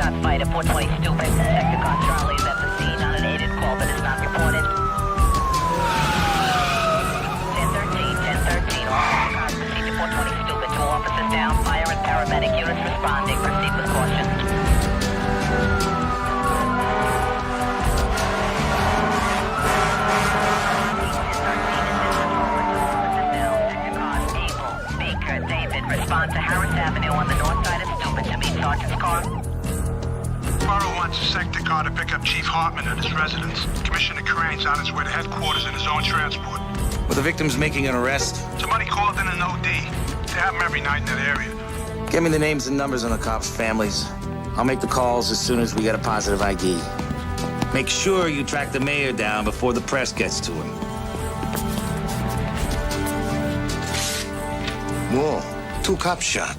classified at 420 stupid. Sector Charlie is at the scene on an aided call, but it's not reported. 1013, all cars proceed to 420 stupid. 2 officers down, fire and paramedic units responding. Proceed with caution. Respond to Harris Avenue on the north side of Steuben to meet Sergeant's car. Borough wants a sector car to pick up Chief Hartman at his residence. Commissioner Crane's on his way to headquarters in his own transport. Were the victims making an arrest? Somebody called in an OD. They have them every night in that area. Give me the names and numbers on the cops' families. I'll make the calls as soon as we get a positive ID. Make sure you track the mayor down before the press gets to him. Whoa, 2 cops shot.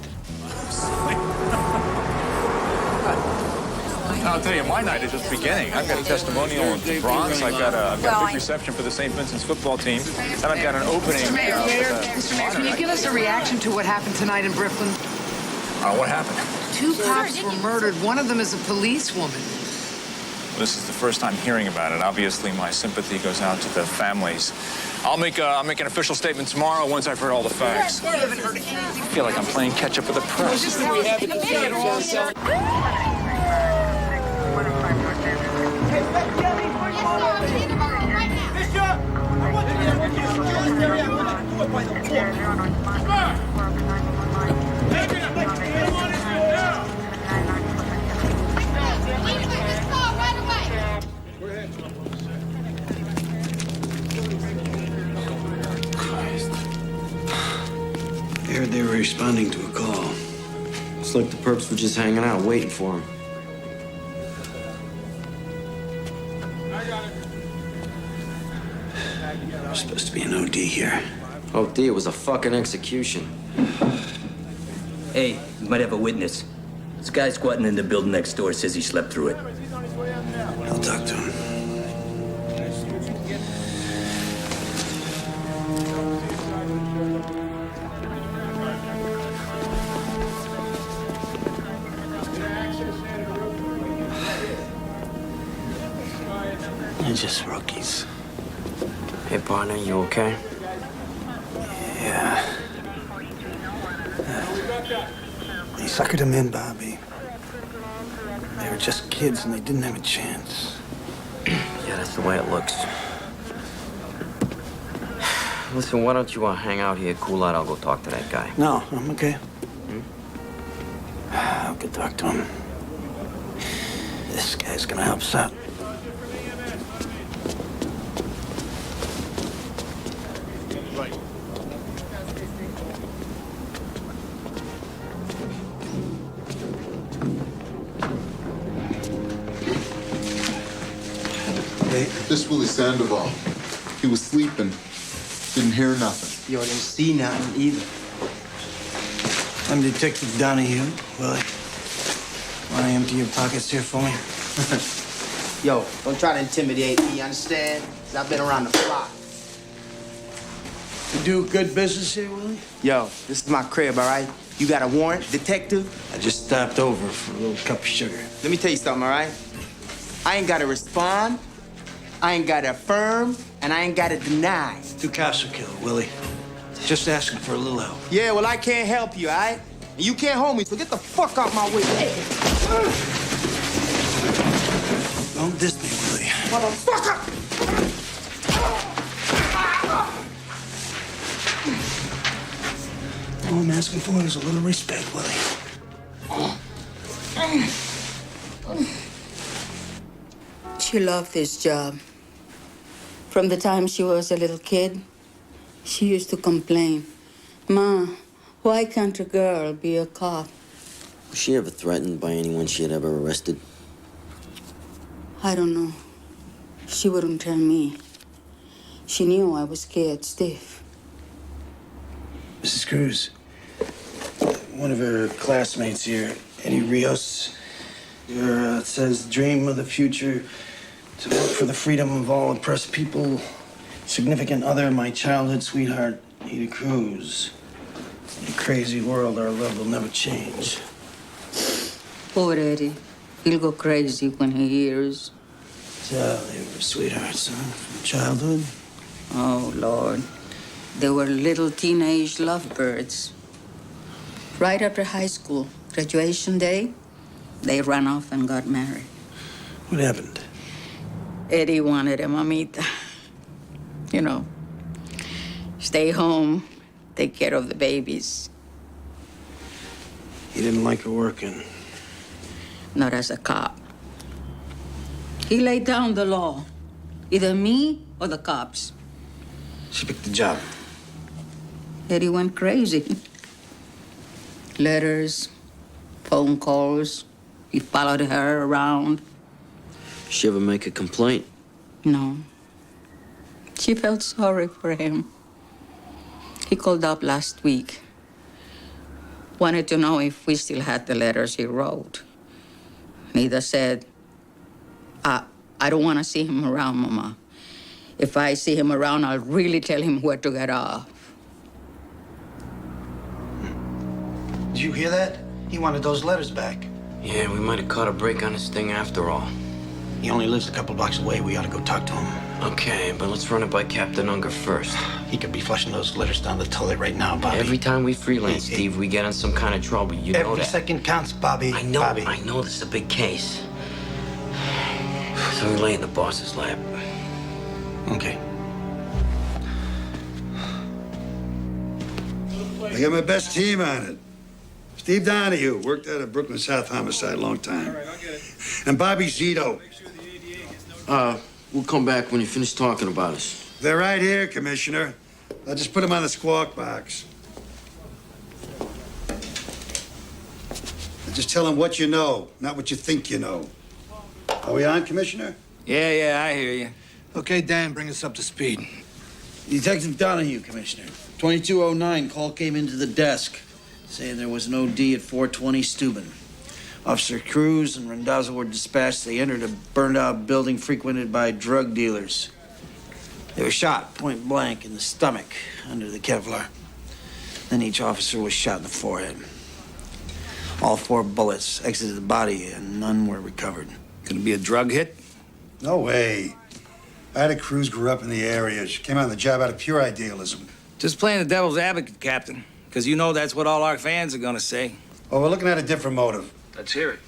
I'll tell you, my night is just beginning. I've got a testimonial in the Bronx. I've got a big reception for the St. Vincent's football team. And I've got an opening. Mr. Mayor, can you give us a reaction to what happened tonight in Brooklyn? What happened? 2 cops were murdered. One of them is a policewoman. This is the first time hearing about it. Obviously, my sympathy goes out to the families. I'll make an official statement tomorrow once I've heard all the facts. I feel like I'm playing catch up with the press. I heard they were responding to a call. It's like the perps were just hanging out, waiting for him. There's supposed to be an OD here. OD, it was a fucking execution. Hey, you might have a witness. This guy squatting in the building next door says he slept through it. I'll talk to him. They're just rookies. Hey, partner, you okay? Yeah. They suckered him in, Bobby. They were just kids and they didn't have a chance. Yeah, that's the way it looks. Listen, why don't you hang out here, cool out? I'll go talk to that guy. No, I'm okay. I'll go talk to him. This guy's gonna help us out. This Willie Sandoval. He was sleeping. Didn't hear nothing. You didn't see nothing either. I'm Detective Donahue, Willie. Want to empty your pockets here for me? Yo, don't try to intimidate me, you understand? 'Cause I've been around the block. You do good business here, Willie? Yo, this is my crib, all right? You got a warrant, detective? I just stopped over for a little cup of sugar. Let me tell you something, all right? I ain't gotta respond, I ain't gotta affirm, and I ain't gotta deny. 2 cops were killed, Willie. Just asking for a little help. Yeah, well, I can't help you, all right? And you can't hold me, so get the fuck out my way. Don't diss me, Willie. Motherfucker! All I'm asking for is a little respect, Willie. She loved this job. From the time she was a little kid, she used to complain, "Ma, why can't a girl be a cop?" Was she ever threatened by anyone she had ever arrested? I don't know. She wouldn't tell me. She knew I was scared stiff. Mrs. Cruz, one of her classmates here, Eddie Rios, says dream of the future, to work for the freedom of all oppressed people. Significant other, my childhood sweetheart, Ada Cruz. In a crazy world, our love will never change. Poor Eddie. He'll go crazy when he hears. So they were sweethearts, huh? From childhood? Oh, Lord. They were little teenage lovebirds. Right after high school, graduation day, they ran off and got married. What happened? Eddie wanted a mamita. You know, stay home, take care of the babies. He didn't like her working. Not as a cop. He laid down the law. Either me or the cops. She picked the job. Eddie went crazy. Letters, phone calls. He followed her around. She ever make a complaint? No. She felt sorry for him. He called up last week. Wanted to know if we still had the letters he wrote. Nida said, I don't want to see him around, Mama. If I see him around, I'll really tell him where to get off. Did you hear that? He wanted those letters back. Yeah, we might have caught a break on this thing after all. He only lives a couple blocks away. We ought to go talk to him. Okay, but let's run it by Captain Unger first. He could be flushing those letters down the toilet right now, Bobby. Every time we freelance, Steve, we get in some kind of trouble. You know that. Every second counts, Bobby. I know, Bobby. I know this is a big case. So we lay in the boss's lap. Okay. I got my best team on it. Steve Donahue worked out of Brooklyn South Homicide a long time. And Bobby Zito. We'll come back when you finish talking about us. They're right here, Commissioner. I'll just put them on the squawk box. Just tell them what you know, not what you think you know. Are we on, Commissioner? Yeah, I hear you. Okay, Dan, bring us up to speed. Detective Donahue, Commissioner. 2209, call came into the desk saying there was an OD at 420 Steuben. Officer Cruz and Randazzo were dispatched. They entered a burned-out building frequented by drug dealers. They were shot point blank in the stomach under the Kevlar. Then each officer was shot in the forehead. All 4 bullets exited the body and none were recovered. Could it be a drug hit? No way. Ida Cruz grew up in the area. She came on the job out of pure idealism. Just playing the devil's advocate, Captain. Because you know that's what all our fans are going to say. Well, we're looking at a different motive. Let's hear it.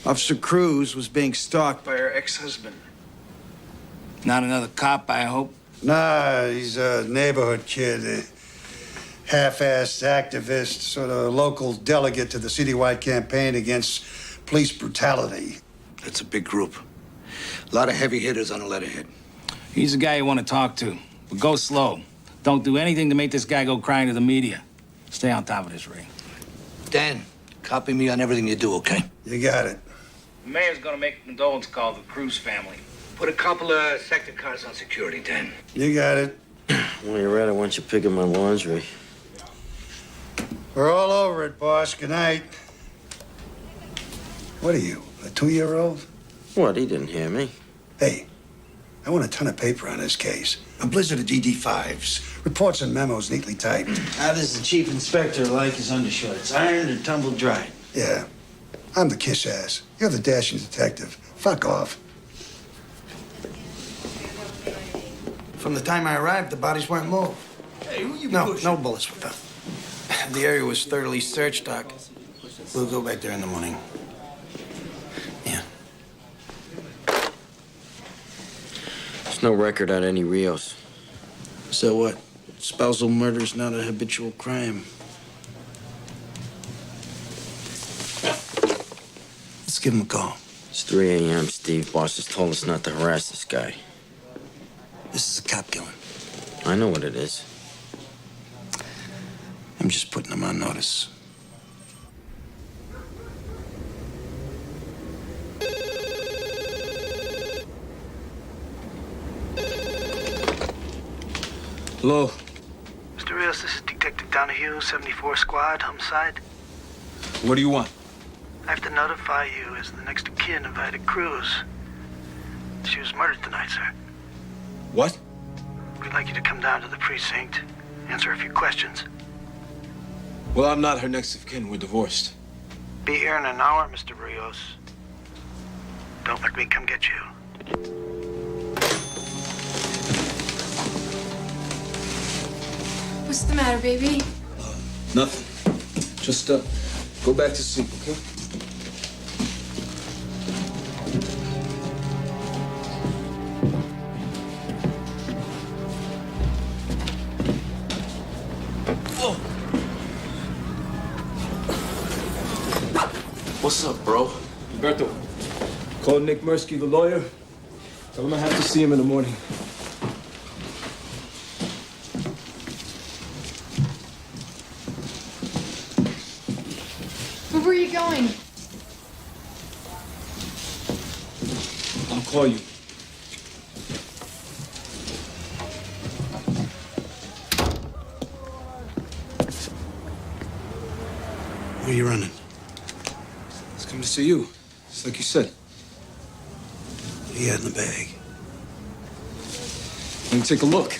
Officer Cruz was being stalked by her ex-husband. Not another cop, I hope. Nah, he's a neighborhood kid. A half-assed activist, sort of local delegate to the citywide campaign against police brutality. That's a big group. A lot of heavy hitters on the letterhead. He's the guy you want to talk to. But go slow. Don't do anything to make this guy go crying to the media. Stay on top of this, Ray. Dan, copy me on everything you do, okay? You got it. The mayor's going to make a condolence call to the Cruz family. Put a couple of sector cars on security, Dan. You got it. When you're ready, why don't you pick up my laundry? We're all over it, boss. Good night. What are you, a 2-year-old? What? He didn't hear me. Hey, I want a ton of paper on this case. A blizzard of DD5s, reports and memos neatly typed. How does the chief inspector like his undershorts? Ironed or tumble dried? Yeah, I'm the kiss ass. You're the dashing detective. Fuck off. From the time I arrived, the bodies weren't moved. Hey, who you No bullets were found. The area was thoroughly searched, Doc. We'll go back there in the morning. Yeah. There's no record on any Rios. So what? Spousal murder's not a habitual crime. Let's give him a call. It's 3 a.m., Steve. Boss has told us not to harass this guy. This is a cop killing. I know what it is. I'm just putting him on notice. Hello. Mr. Rios, this is Detective Donahue, 74 Squad, homicide. What do you want? I have to notify you as the next of kin of Ida Cruz. She was murdered tonight, sir. What? We'd like you to come down to the precinct, answer a few questions. Well, I'm not her next of kin. We're divorced. Be here in an hour, Mr. Rios. Don't let me come get you. What's the matter, baby? Nothing. Just go back to sleep, okay? What's up, bro? Roberto, call Nick Mirsky, the lawyer. Tell him I have to see him in the morning. Where were you going? I'll call you. Where are you running? It's coming to see you. It's like you said. What do you had in the bag? Let me take a look.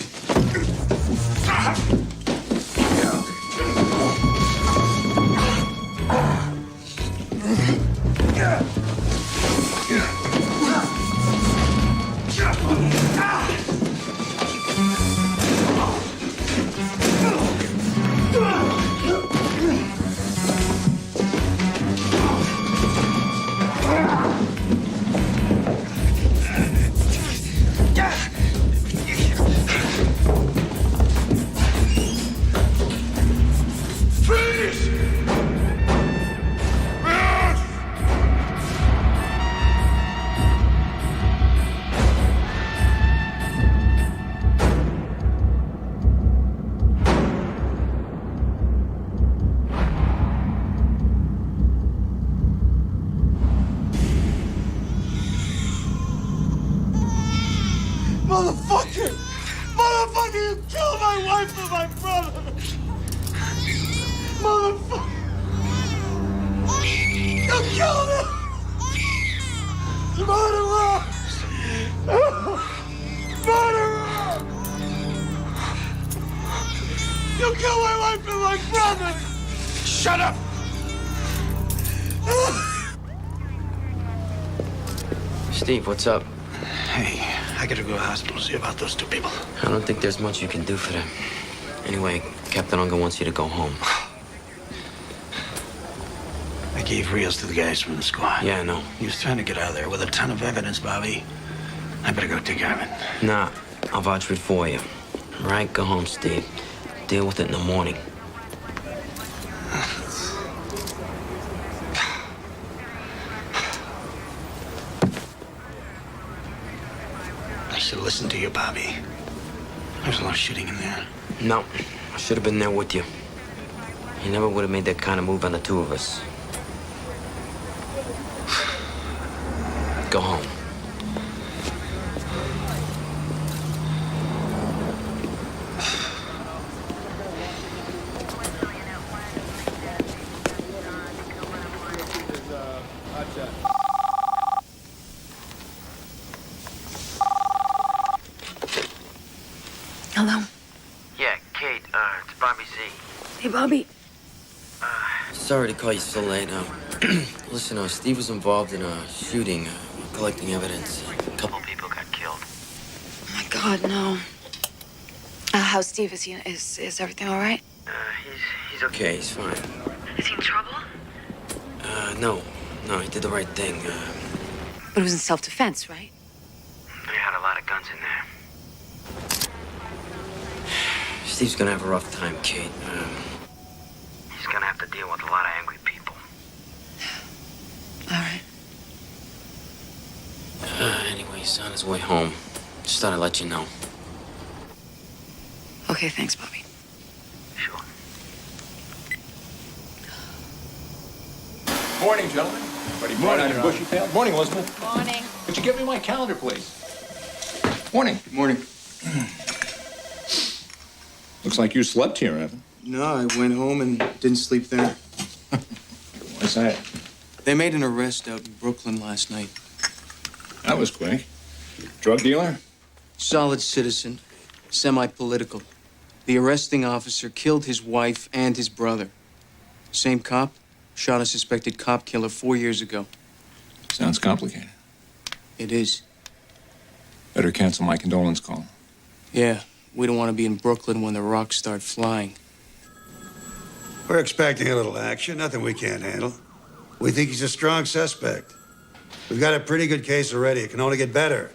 Motherfucker! Motherfucker, you killed my wife and my brother! Motherfucker! You killed him! Murderer! Murderer! You killed my wife and my brother! Shut up! Steve, what's up? Hey, I gotta go to the hospital to see about those two people. I don't think there's much you can do for them. Anyway, Captain Unger wants you to go home. I gave Rios to the guys from the squad. Yeah, I know. He was trying to get out of there with a ton of evidence, Bobby. I better go take care of it. Nah, I'll vouch for it for you. All right, go home, Steve. Deal with it in the morning. I should listen to you, Bobby. There's a lot of shooting in there. No, I should have been there with you. You never would have made that kind of move on the two of us. Go home. Hello? Yeah, Kate, it's Bobby Z. Hey, Bobby. Sorry to call you so late. Listen, Steve was involved in a shooting, collecting evidence. A couple people got killed. Oh, my God, no. How's Steve? Is everything all right? He's okay. He's fine. Is he in trouble? No, he did the right thing. But it was in self-defense, right? They had a lot of guns in there. Steve's gonna have a rough time, Kate. He's gonna have to deal with a lot of angry people. All right. Anyway, he's on his way home. Just thought I'd let you know. Okay, thanks, Bobby. Sure. Morning, gentlemen. Buddy, morning, your bushy tail. Morning, Elizabeth. Morning. Could you give me my calendar, please? Morning. Morning. Looks like you slept here, Evan. No, I went home and didn't sleep there. Why's that? They made an arrest out in Brooklyn last night. That was quick. Drug dealer? Solid citizen, semi-political. The arresting officer killed his wife and his brother. Same cop shot a suspected cop killer 4 years ago. Sounds complicated. It is. Better cancel my condolence call. Yeah, we don't want to be in Brooklyn when the rocks start flying. We're expecting a little action, nothing we can't handle. We think he's a strong suspect. We've got a pretty good case already. It can only get better.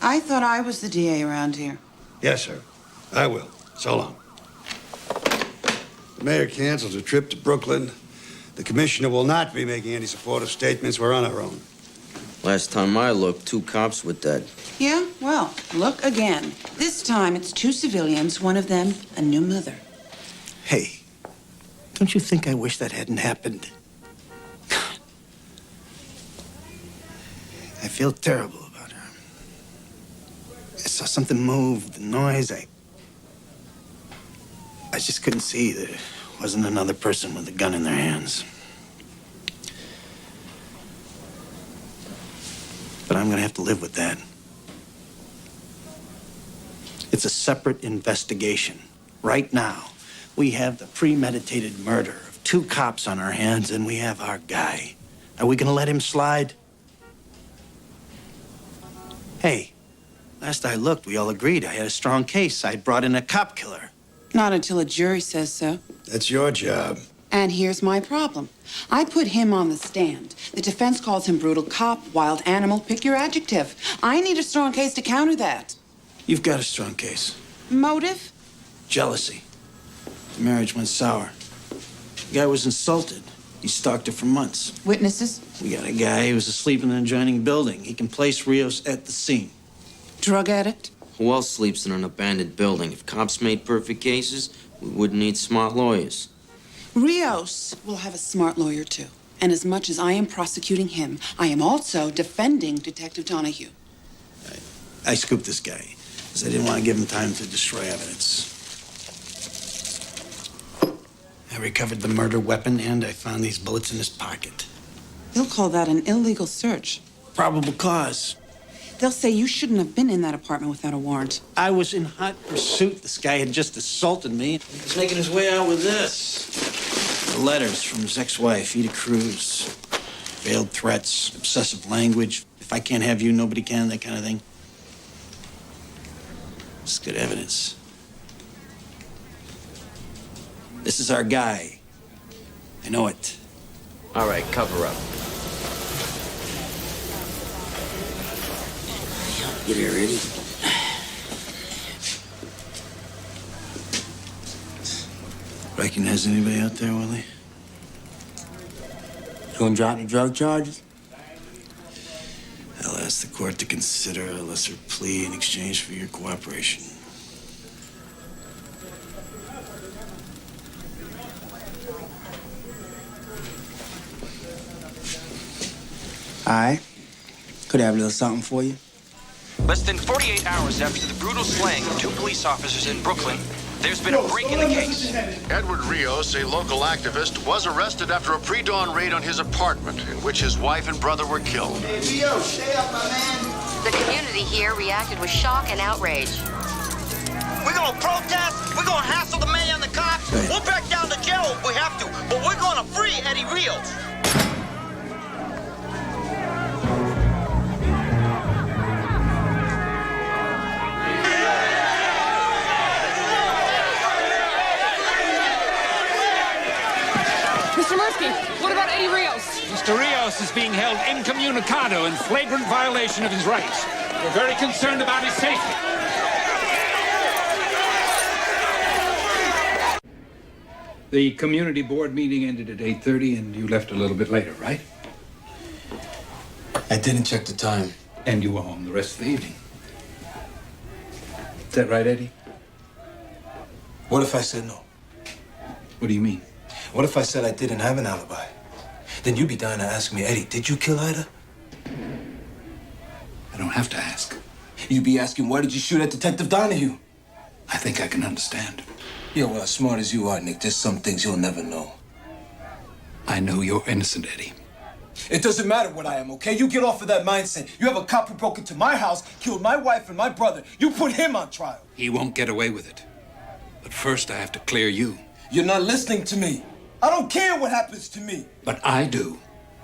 I thought I was the DA around here. Yes, sir. I will. So long. The mayor cancels a trip to Brooklyn. The commissioner will not be making any supportive statements. We're on our own. Last time I looked, 2 cops were dead. Yeah, well, look again. This time it's 2 civilians, one of them a new mother. Hey, don't you think I wish that hadn't happened? I feel terrible about her. I saw something move, the noise. I just couldn't see that it wasn't another person with a gun in their hands. But I'm gonna have to live with that. It's a separate investigation. Right now, we have the premeditated murder of 2 cops on our hands, and we have our guy. Are we gonna let him slide? Hey, last I looked, we all agreed I had a strong case. I brought in a cop killer. Not until a jury says so. That's your job. And here's my problem. I put him on the stand. The defense calls him brutal cop, wild animal, pick your adjective. I need a strong case to counter that. You've got a strong case. Motive? Jealousy. The marriage went sour. The guy was insulted. He stalked her for months. Witnesses? We got a guy who was asleep in an adjoining building. He can place Rios at the scene. Drug addict? Who else sleeps in an abandoned building? If cops made perfect cases, we wouldn't need smart lawyers. Rios will have a smart lawyer, too. And as much as I am prosecuting him, I am also defending Detective Donahue. I scooped this guy because I didn't want to give him time to destroy evidence. I recovered the murder weapon, and I found these bullets in his pocket. They'll call that an illegal search. Probable cause. They'll say you shouldn't have been in that apartment without a warrant. I was in hot pursuit. This guy had just assaulted me. He's making his way out with this. The letters from his ex-wife, Ida Cruz. Veiled threats, obsessive language. If I can't have you, nobody can, that kind of thing. It's good evidence. This is our guy. I know it. All right, cover up. Get here, Eddie. Recognize anybody out there, Willie? You gonna drop the drug charges? I'll ask the court to consider a lesser plea in exchange for your cooperation. I could have a little something for you. Less than 48 hours after the brutal slaying of 2 police officers in Brooklyn, there's been a break in the case. Edward Rios, a local activist, was arrested after a pre-dawn raid on his apartment in which his wife and brother were killed. Hey, Rio, stay up, my man. The community here reacted with shock and outrage. We're gonna protest, we're gonna hassle the mayor and the cops, we'll back down to jail if we have to, but we're gonna free Eddie Rios. Mr. Murphy, what about Eddie Rios? Mr. Rios is being held incommunicado in flagrant violation of his rights. We're very concerned about his safety. The community board meeting ended at 8:30 and you left a little bit later, right? I didn't check the time. And you were home the rest of the evening. Is that right, Eddie? What if I said no? What do you mean? What if I said I didn't have an alibi? Then you'd be dying to ask me, Eddie, did you kill Ida? I don't have to ask. You'd be asking, why did you shoot at Detective Donahue? I think I can understand. Yeah, well, as smart as you are, Nick, there's some things you'll never know. I know you're innocent, Eddie. It doesn't matter what I am, okay? You get off of that mindset. You have a cop who broke into my house, killed my wife and my brother. You put him on trial. He won't get away with it. But first I have to clear you. You're not listening to me. I don't care what happens to me. But I do.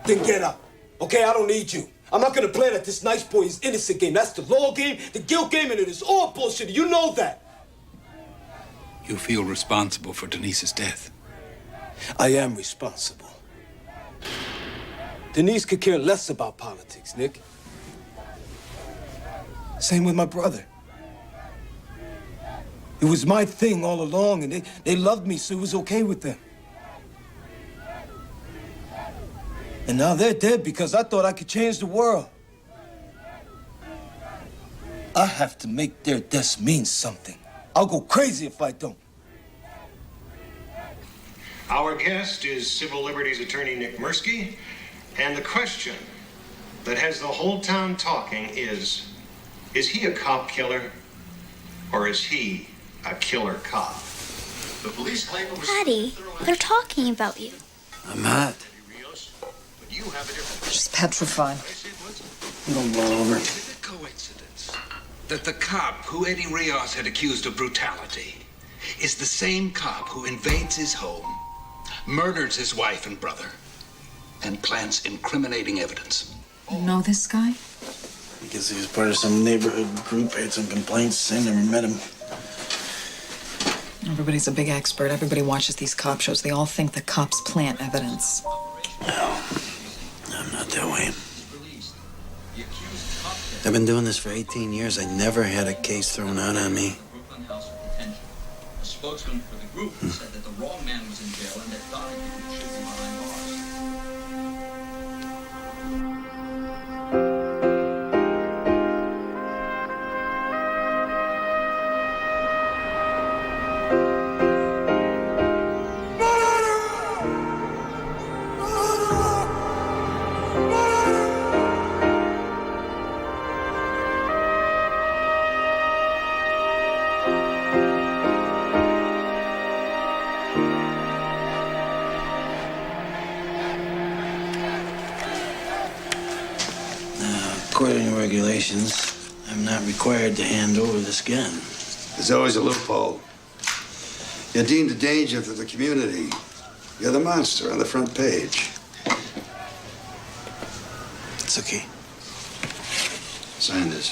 Then get up, okay? I don't need you. I'm not gonna play that this nice boy is innocent game. That's the law game, the guilt game, and it is all bullshit. You know that. You feel responsible for Denise's death? I am responsible. Denise could care less about politics, Nick. Same with my brother. It was my thing all along, and they loved me, so it was okay with them. And now they're dead because I thought I could change the world. I have to make their deaths mean something. I'll go crazy if I don't. Our guest is Civil Liberties Attorney Nick Mirsky, and the question that has the whole town talking is he a cop killer, or is he a killer cop? The police claim it was... Daddy, they're talking about you. I'm not. She's petrified. You don't blow over. Is it a coincidence that the cop who Eddie Rios had accused of brutality is the same cop who invades his home, murders his wife and brother, and plants incriminating evidence? You know this guy? I guess he was part of some neighborhood group, had some complaints. I never met him. Everybody's a big expert. Everybody watches these cop shows. They all think the cops plant evidence. No, I'm not that way. I've been doing this for 18 years. I never had a case thrown out on me. A spokesman for the group said that the wrong man was in jail and that Donahue should be behind bars. According to regulations, I'm not required to hand over this gun. There's always a loophole. You're deemed a danger to the community. You're the monster on the front page. It's okay. Sign this.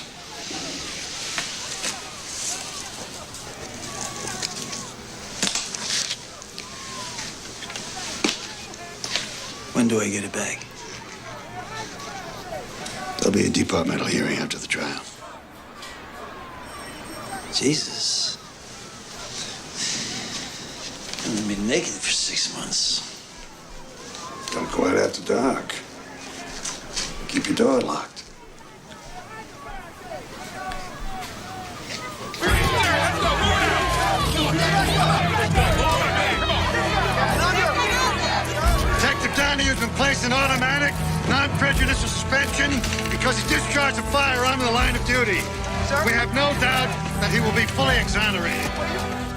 When do I get it back? There'll be a departmental hearing after the trial. Jesus. I've been naked for 6 months. Don't go out after dark. Keep your door locked. Detective Donahue's been placed in automatic, non-prejudicial suspension because he discharged a firearm in the line of duty. We have no doubt that he will be fully exonerated.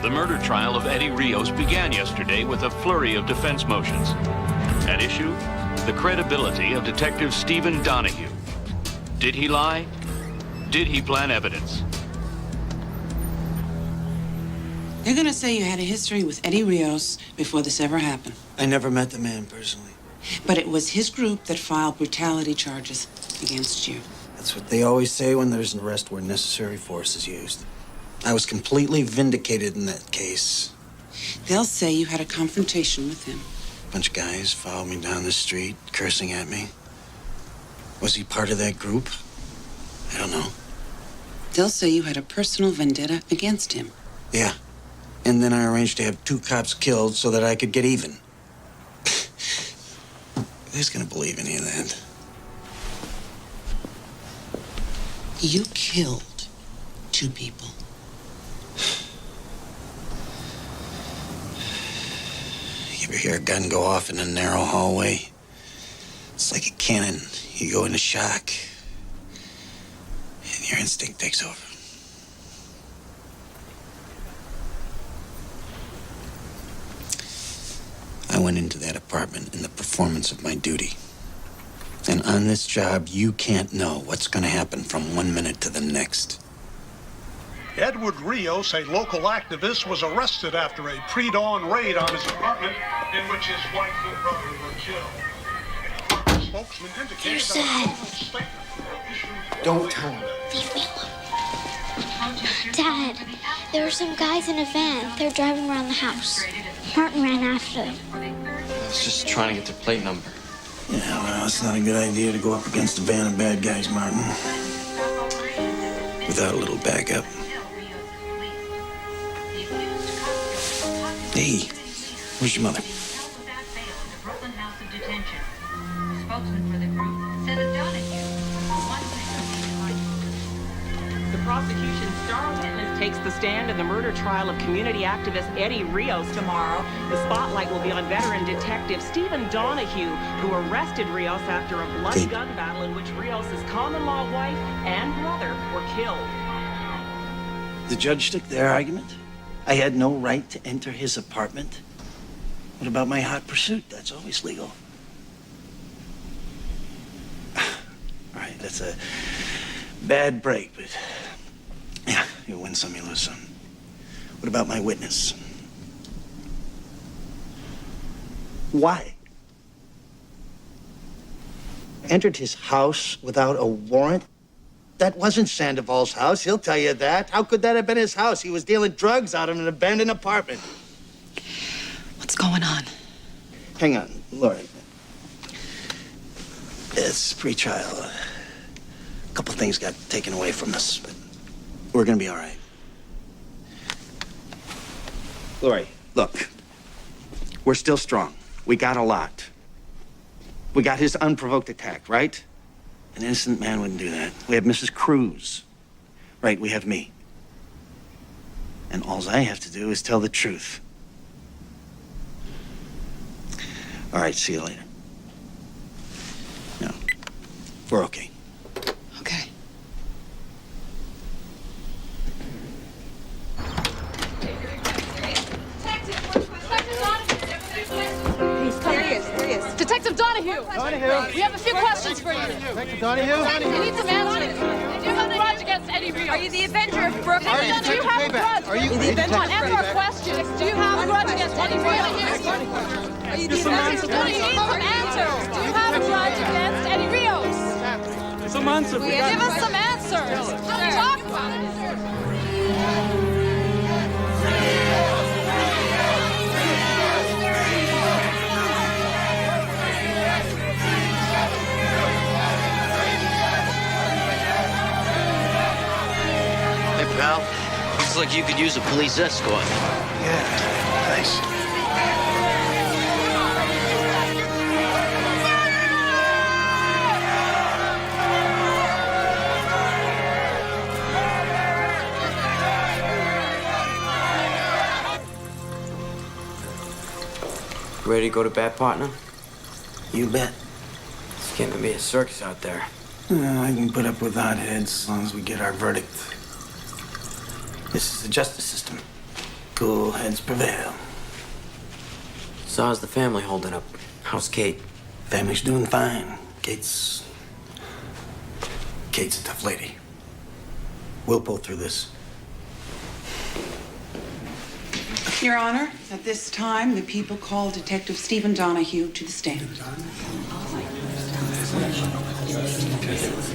The murder trial of Eddie Rios began yesterday with a flurry of defense motions. At issue, the credibility of Detective Stephen Donahue. Did he lie? Did he plant evidence? They're gonna say you had a history with Eddie Rios before this ever happened. I never met the man personally. But it was his group that filed brutality charges against you. That's what they always say when there's an arrest where necessary force is used. I was completely vindicated in that case. They'll say you had a confrontation with him. A bunch of guys followed me down the street, cursing at me. Was he part of that group? I don't know. They'll say you had a personal vendetta against him. Yeah. And then I arranged to have 2 cops killed so that I could get even. Who's gonna believe any of that? You killed 2 people. You ever hear a gun go off in a narrow hallway? It's like a cannon. You go into shock, and your instinct takes over. I went into that apartment in the performance of my duty. And on this job, you can't know what's going to happen from 1 minute to the next. Edward Rios, a local activist, was arrested after a pre-dawn raid on his apartment in which his wife and brother were killed. They're sad. Don't tell him. Leave me alone. Dad, there were some guys in a van. They're driving around the house. Martin ran after them. I was just trying to get their plate number. Yeah, well, it's not a good idea to go up against a van of bad guys, Martin. Without a little backup. Hey, where's your mother? The prosecution's star witness takes the stand in the murder trial of community activist Eddie Rios tomorrow. The spotlight will be on veteran detective Stephen Donahue, who arrested Rios after a bloody gun battle in which Rios' common-law wife and brother were killed. The judge took their argument. I had no right to enter his apartment. What about my hot pursuit? That's always legal. All right, that's a bad break, but yeah, you win some, you lose some. What about my witness? Why? Entered his house without a warrant? That wasn't Sandoval's house, he'll tell you that. How could that have been his house? He was dealing drugs out of an abandoned apartment. What's going on? Hang on, Lori. It's pre-trial. A couple things got taken away from us, but we're gonna be all right. Lori, look. We're still strong. We got a lot. We got his unprovoked attack, right? An innocent man wouldn't do that. We have Mrs. Cruz. Right, we have me. And all I have to do is tell the truth. All right, see you later. No, we're okay. Okay. There he is. Detective Donahue. We have a few questions for you. Detective Donahue? We need some answers. Do you have a grudge against Eddie Rios? Are you the Avenger of Brooklyn? Do you have a grudge? Are you the Avenger? Answer our questions. Do you have a grudge against Eddie Rios? Are you the Avenger? We need some answers. Do you have a grudge against Eddie Rios? Some answers. Give us some answers. Talk about it. Hey, pal. Looks like you could use a police escort. Yeah, thanks. Ready to go to bat, partner? You bet. It's getting to be a circus out there. I can put up with hotheads as long as we get our verdict. This is the justice system. Cool heads prevail. So how's the family holding up? How's Kate? Family's doing fine. Kate's a tough lady. We'll pull through this. Your Honor, at this time, the people call Detective Stephen Donahue to the stand.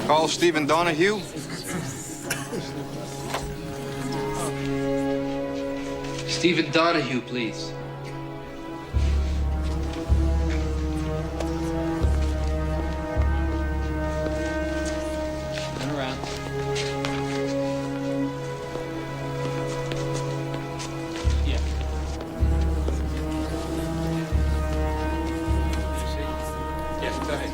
Call Stephen Donahue. Stephen Donahue, please. Turn around. Yeah. Yes, go ahead.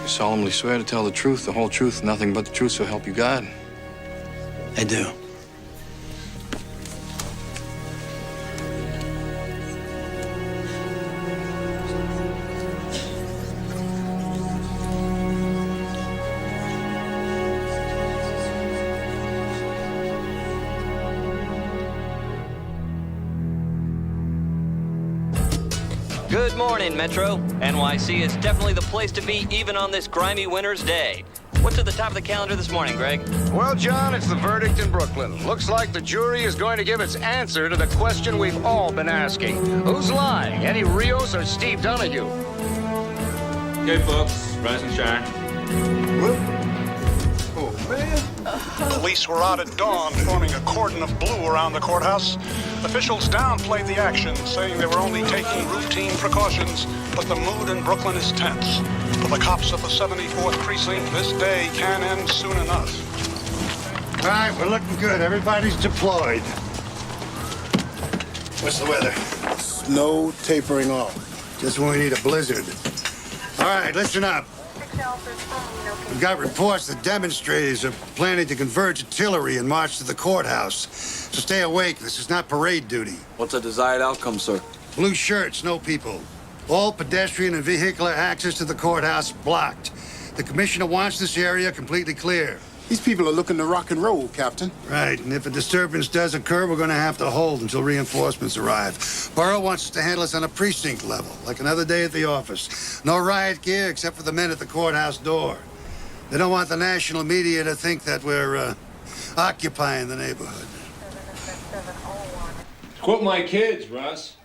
You solemnly swear to tell the truth, the whole truth, nothing but the truth, so help you God. I do. Good morning, Metro. NYC is definitely the place to be even on this grimy winter's day. What's at the top of the calendar this morning, Greg? Well, John, it's the verdict in Brooklyn. Looks like the jury is going to give its answer to the question we've all been asking. Who's lying, Eddie Rios or Steve Donahue? Okay, folks, rise and shine. Oh, man. Police were out at dawn forming a cordon of blue around the courthouse. Officials downplayed the action, saying they were only taking routine precautions, but the mood in Brooklyn is tense. For the cops of the 74th Precinct, this day can end soon enough. All right, we're looking good. Everybody's deployed. What's the weather? Snow tapering off. Just when we need a blizzard. All right, listen up. We've got reports that demonstrators are planning to converge artillery and march to the courthouse. So stay awake. This is not parade duty. What's the desired outcome, sir? Blue shirts, no people. All pedestrian and vehicular access to the courthouse blocked. The commissioner wants this area completely clear. These people are looking to rock and roll, Captain. Right, and if a disturbance does occur, we're going to have to hold until reinforcements arrive. Borough wants us to handle this on a precinct level, like another day at the office. No riot gear except for the men at the courthouse door. They don't want the national media to think that we're occupying the neighborhood. Quote my kids, Russ.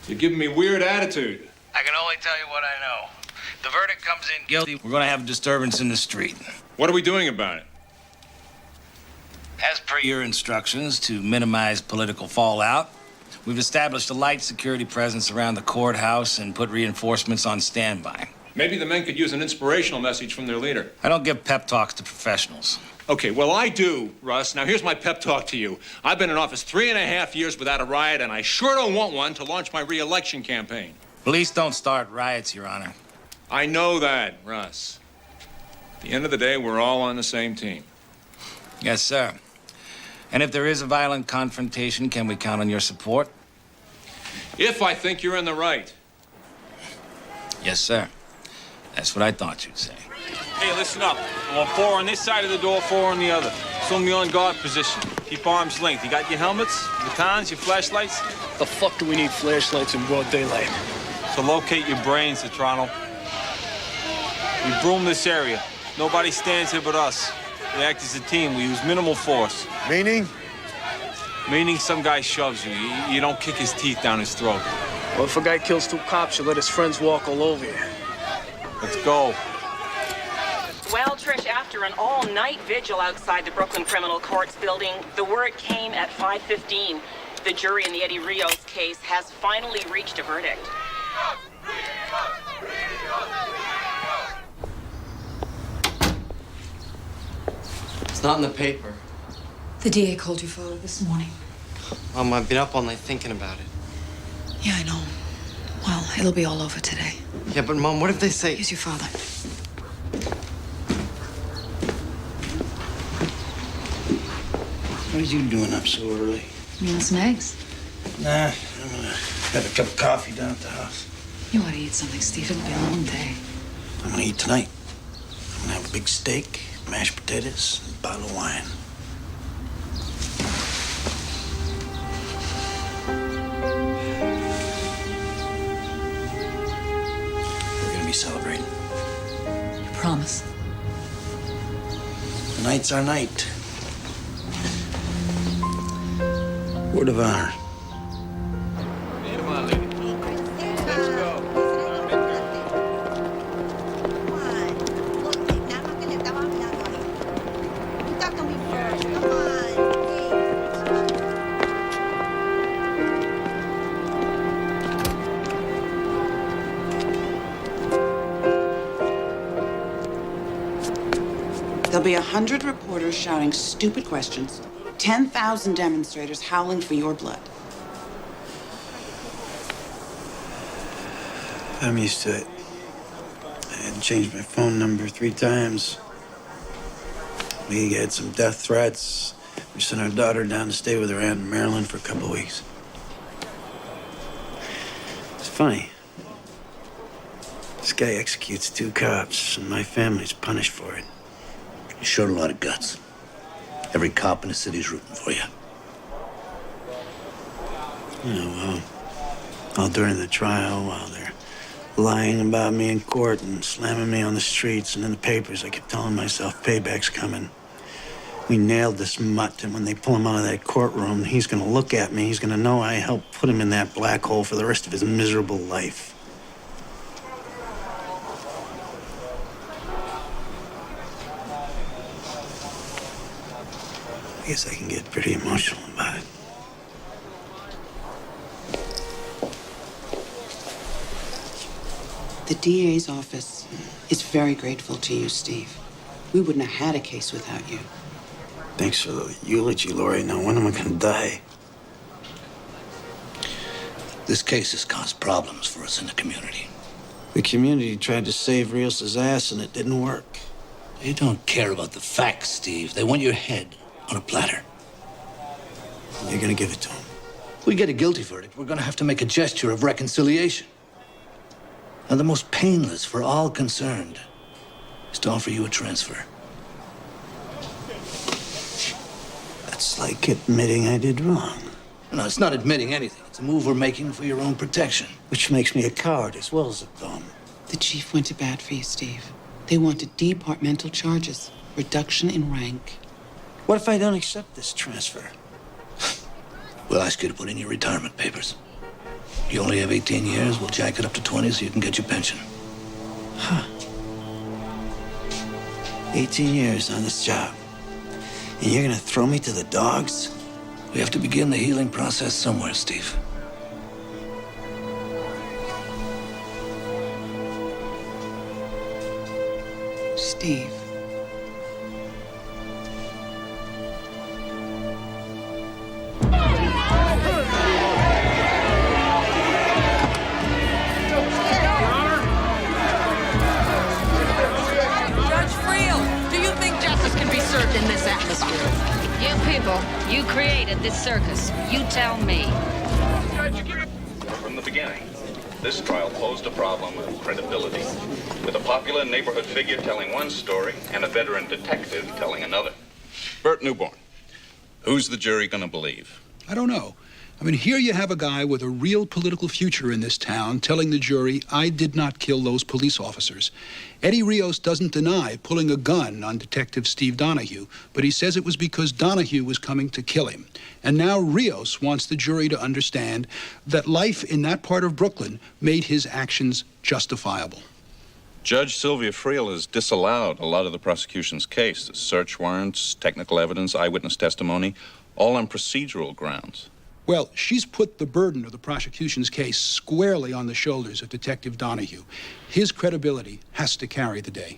You're giving me weird attitude. I can only tell you what I know. The verdict comes in guilty. We're going to have a disturbance in the street. What are we doing about it? As per your instructions, to minimize political fallout, we've established a light security presence around the courthouse and put reinforcements on standby. Maybe the men could use an inspirational message from their leader. I don't give pep talks to professionals. Okay, well, I do, Russ. Now, here's my pep talk to you. I've been in office 3.5 years without a riot, and I sure don't want one to launch my re-election campaign. Police don't start riots, Your Honor. I know that, Russ. At the end of the day, we're all on the same team. Yes, sir. And if there is a violent confrontation, can we count on your support? If I think you're in the right. Yes, sir. That's what I thought you'd say. Hey, listen up. I want 4 on this side of the door, 4 on the other. Assume the on guard position. Keep arms length. You got your helmets, batons, your flashlights? The fuck do we need flashlights in broad daylight? To locate your brains, Citrano. We broom this area. Nobody stands here but us. We act as a team. We use minimal force. Meaning? Meaning some guy shoves you. You don't kick his teeth down his throat. Well, if a guy kills 2 cops, you let his friends walk all over you. Let's go. Well, Trish, after an all-night vigil outside the Brooklyn Criminal Courts building, the word came at 5:15. The jury in the Eddie Rios case has finally reached a verdict. It's not in the paper. The DA called your father this morning. Mom, I've been up all night thinking about it. Yeah, I know. Well, it'll be all over today. Yeah, but Mom, what if they say... Here's your father. What are you doing up so early? You want some eggs? Nah, I'm gonna have a cup of coffee down at the house. You ought to eat something, Steve. It'll be a long day. I'm gonna eat tonight. I'm gonna have a big steak, mashed potatoes, and a bottle of wine. We're gonna be celebrating. You promise? Tonight's our night. Word of honor. Come on, lady. Let's go. There'll be 100 reporters shouting stupid questions, 10,000 demonstrators howling for your blood. I'm used to it. I had to change my phone number 3 times. We had some death threats. We sent our daughter down to stay with her aunt in Maryland for a couple of weeks. It's funny. This guy executes 2 cops, and my family's punished for it. You showed a lot of guts. Every cop in the city's rooting for you. Yeah, well, all during the trial, while they're lying about me in court and slamming me on the streets and in the papers, I kept telling myself, payback's coming. We nailed this mutt, and when they pull him out of that courtroom, he's gonna look at me, he's gonna know I helped put him in that black hole for the rest of his miserable life. I guess I can get pretty emotional about it. The DA's office is very grateful to you, Steve. We wouldn't have had a case without you. Thanks for the eulogy, Lori. Now, when am I gonna die? This case has caused problems for us in the community. The community tried to save Rios' ass, and it didn't work. They don't care about the facts, Steve. They want your head on a platter. You're gonna give it to him. If we get a guilty verdict, we're gonna have to make a gesture of reconciliation. Now, the most painless for all concerned is to offer you a transfer. It's like admitting I did wrong. No, it's not admitting anything. It's a move we're making for your own protection. Which makes me a coward as well as a bum. The chief went to bat for you, Steve. They wanted departmental charges, reduction in rank. What if I don't accept this transfer? We'll ask you to put in your retirement papers. You only have 18 years. We'll jack it up to 20 so you can get your pension. Huh. 18 years on this job. And you're gonna throw me to the dogs? We have to begin the healing process somewhere, Steve. Steve. In this atmosphere. You people, you created this circus. You tell me. From the beginning, this trial posed a problem of credibility, with a popular neighborhood figure telling one story and a veteran detective telling another. Bert Newborn, who's the jury gonna believe? I don't know. I mean, here you have a guy with a real political future in this town telling the jury, I did not kill those police officers. Eddie Rios doesn't deny pulling a gun on Detective Steve Donahue, but he says it was because Donahue was coming to kill him. And now Rios wants the jury to understand that life in that part of Brooklyn made his actions justifiable. Judge Sylvia Friel has disallowed a lot of the prosecution's case. Search warrants, technical evidence, eyewitness testimony, all on procedural grounds. Well, she's put the burden of the prosecution's case squarely on the shoulders of Detective Donahue. His credibility has to carry the day.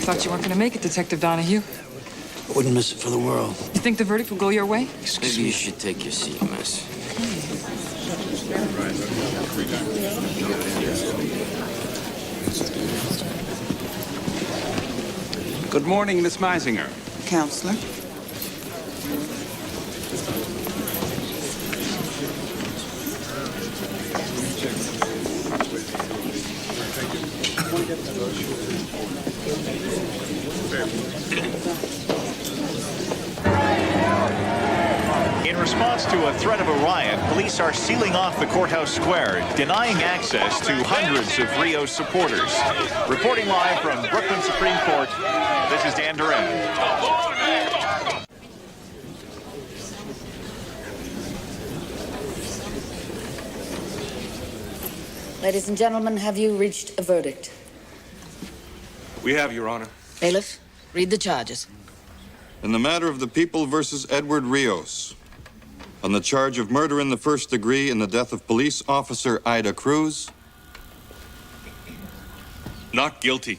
Thought you weren't going to make it, Detective Donahue. I wouldn't miss it for the world. You think the verdict will go your way? Maybe you should take your seat, miss. Good morning, Miss Meisinger. Counselor? In response to a threat of a riot, police are sealing off the courthouse square, denying access to hundreds of Rios supporters. Reporting live from Brooklyn Supreme Court, this is Dan Duran. Ladies and gentlemen, have you reached a verdict? We have, Your Honor. Bailiff, read the charges. In the matter of the people versus Edward Rios, on the charge of murder in the first degree in the death of police officer Ida Cruz. Not guilty.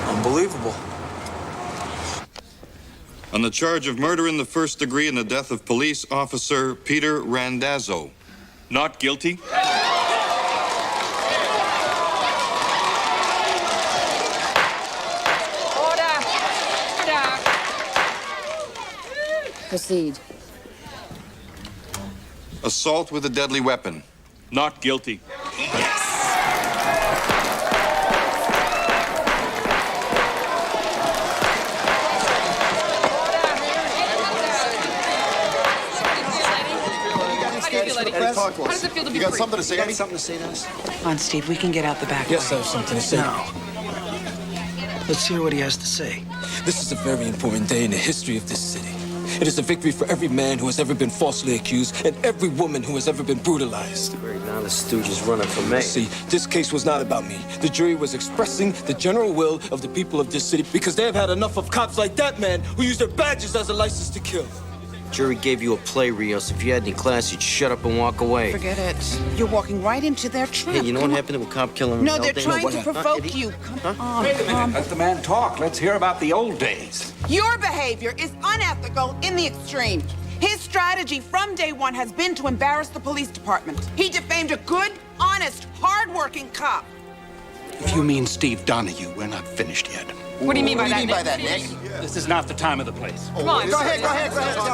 Unbelievable. On the charge of murder in the first degree in the death of police officer Peter Randazzo. Not guilty. Proceed. Assault with a deadly weapon. Not guilty. Eddie. Eddie, talk to us. How does it feel to be You got free? something to say? You got Eddie? something to say to us? Come on, Steve, we can get out the back Yes, way. I have something to say. No. Let's hear what he has to say. This is a very important day in the history of this city. It is a victory for every man who has ever been falsely accused and every woman who has ever been brutalized. Great, now the stooge is running for mayor. See, this case was not about me. The jury was expressing the general will of the people of this city because they have had enough of cops like that man who use their badges as a license to kill. Jury gave you a play, Rios. If you had any class, you'd shut up and walk away. Forget it. You're walking right into their trap. Hey, you know what happened to a cop killing? No, they're trying to provoke you. Come on. Wait a minute. Let the man talk. Let's hear about the old days. Your behavior is unethical in the extreme. His strategy from day one has been to embarrass the police department. He defamed a good, honest, hard-working cop. If you mean Steve Donahue, we're not finished yet. What do you mean by that, Nick? This is not the time of the place. Come on, Go ahead, tell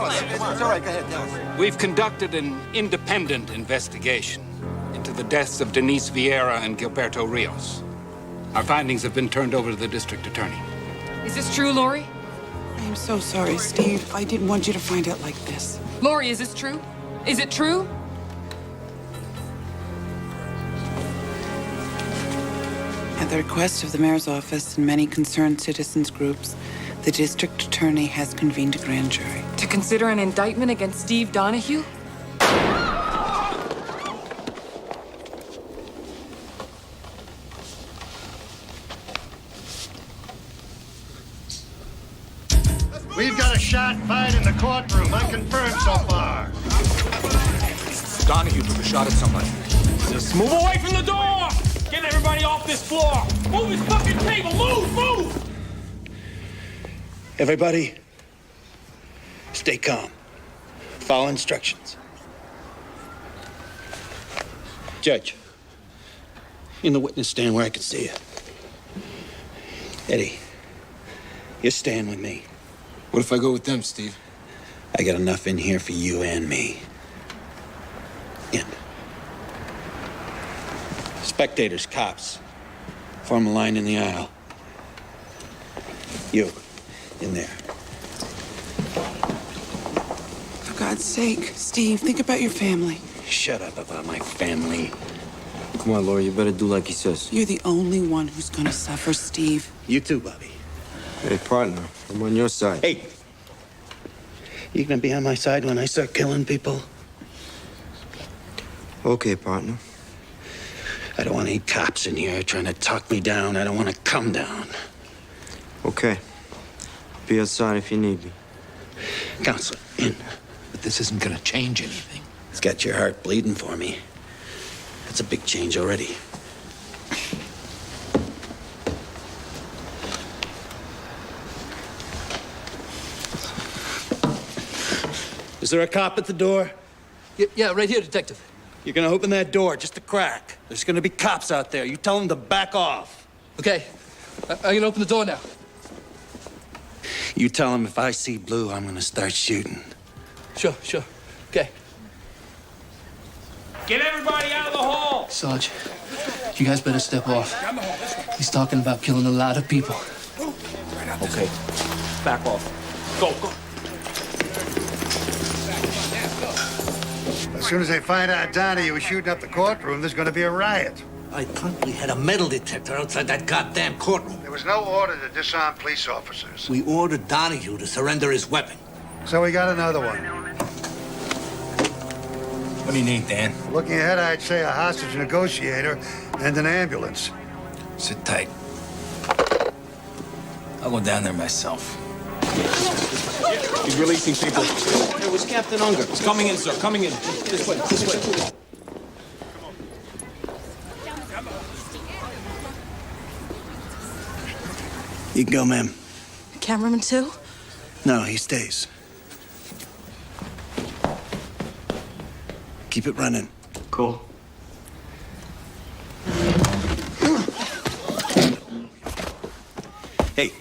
us. It's all right, go ahead, tell us. We've conducted an independent investigation into the deaths of Denise Vieira and Gilberto Rios. Our findings have been turned over to the district attorney. Is this true, Lori? I am so sorry, Steve. I didn't want you to find out like this. Lori, is this true? Is it true? At the request of the mayor's office and many concerned citizens groups, the district attorney has convened a grand jury. To consider an indictment against Steve Donahue? We've got a shot fight in the courtroom, unconfirmed so far. Donahue took a shot at somebody. Just move away from the door! Get everybody off this floor! Move his fucking table! Move! Everybody, stay calm. Follow instructions. Judge, in the witness stand where I can see you. Eddie, you're staying with me. What if I go with them, Steve? I got enough in here for you and me. In. Spectators, cops, form a line in the aisle. You, in there. For God's sake, Steve, think about your family. Shut up about my family. Come on, Lori, you better do like he says. You're the only one who's gonna suffer, Steve. You too, Bobby. Hey, partner, I'm on your side. Hey, you gonna be on my side when I start killing people? Okay, partner. I don't want any cops in here trying to talk me down. I don't want to come down. Okay. Be outside if you need me. Counselor, in. But this isn't gonna change anything. It's got your heart bleeding for me. That's a big change already. Is there a cop at the door? Yeah, right here, Detective. You're gonna open that door just a crack. There's gonna be cops out there. You tell them to back off. Okay, I'm gonna open the door now. You tell them if I see blue, I'm gonna start shooting. Sure. Okay. Get everybody out of the hall! Sarge, you guys better step off. He's talking about killing a lot of people. Okay. Back off. Go. As soon as they find out Donahue was shooting up the courtroom, there's going to be a riot. I thought we had a metal detector outside that goddamn courtroom. There was no order to disarm police officers. We ordered Donahue to surrender his weapon. So we got another one. What do you need, Dan? Looking ahead, I'd say a hostage negotiator and an ambulance. Sit tight. I'll go down there myself. He's releasing people. It was Captain Unger. He's coming in, sir. Coming in. This way. You can go, ma'am. Cameraman too? No, he stays. Keep it running. Cool. Hey.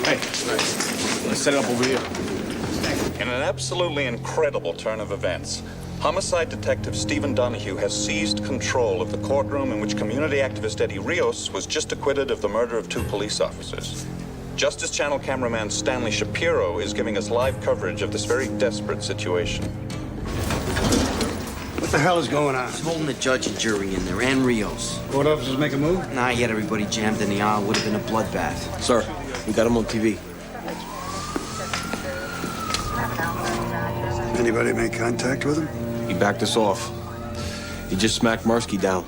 Hey, let's set it up over here. In an absolutely incredible turn of events, homicide detective Stephen Donahue has seized control of the courtroom in which community activist Eddie Rios was just acquitted of the murder of 2 police officers. Justice Channel cameraman Stanley Shapiro is giving us live coverage of this very desperate situation. What the hell is going on? He's holding the judge and jury in there, and Rios. Court officers make a move? Nah, yet everybody jammed in the aisle. Would have been a bloodbath. Sir, we got him on TV. Anybody make contact with him? He backed us off. He just smacked Marsky down.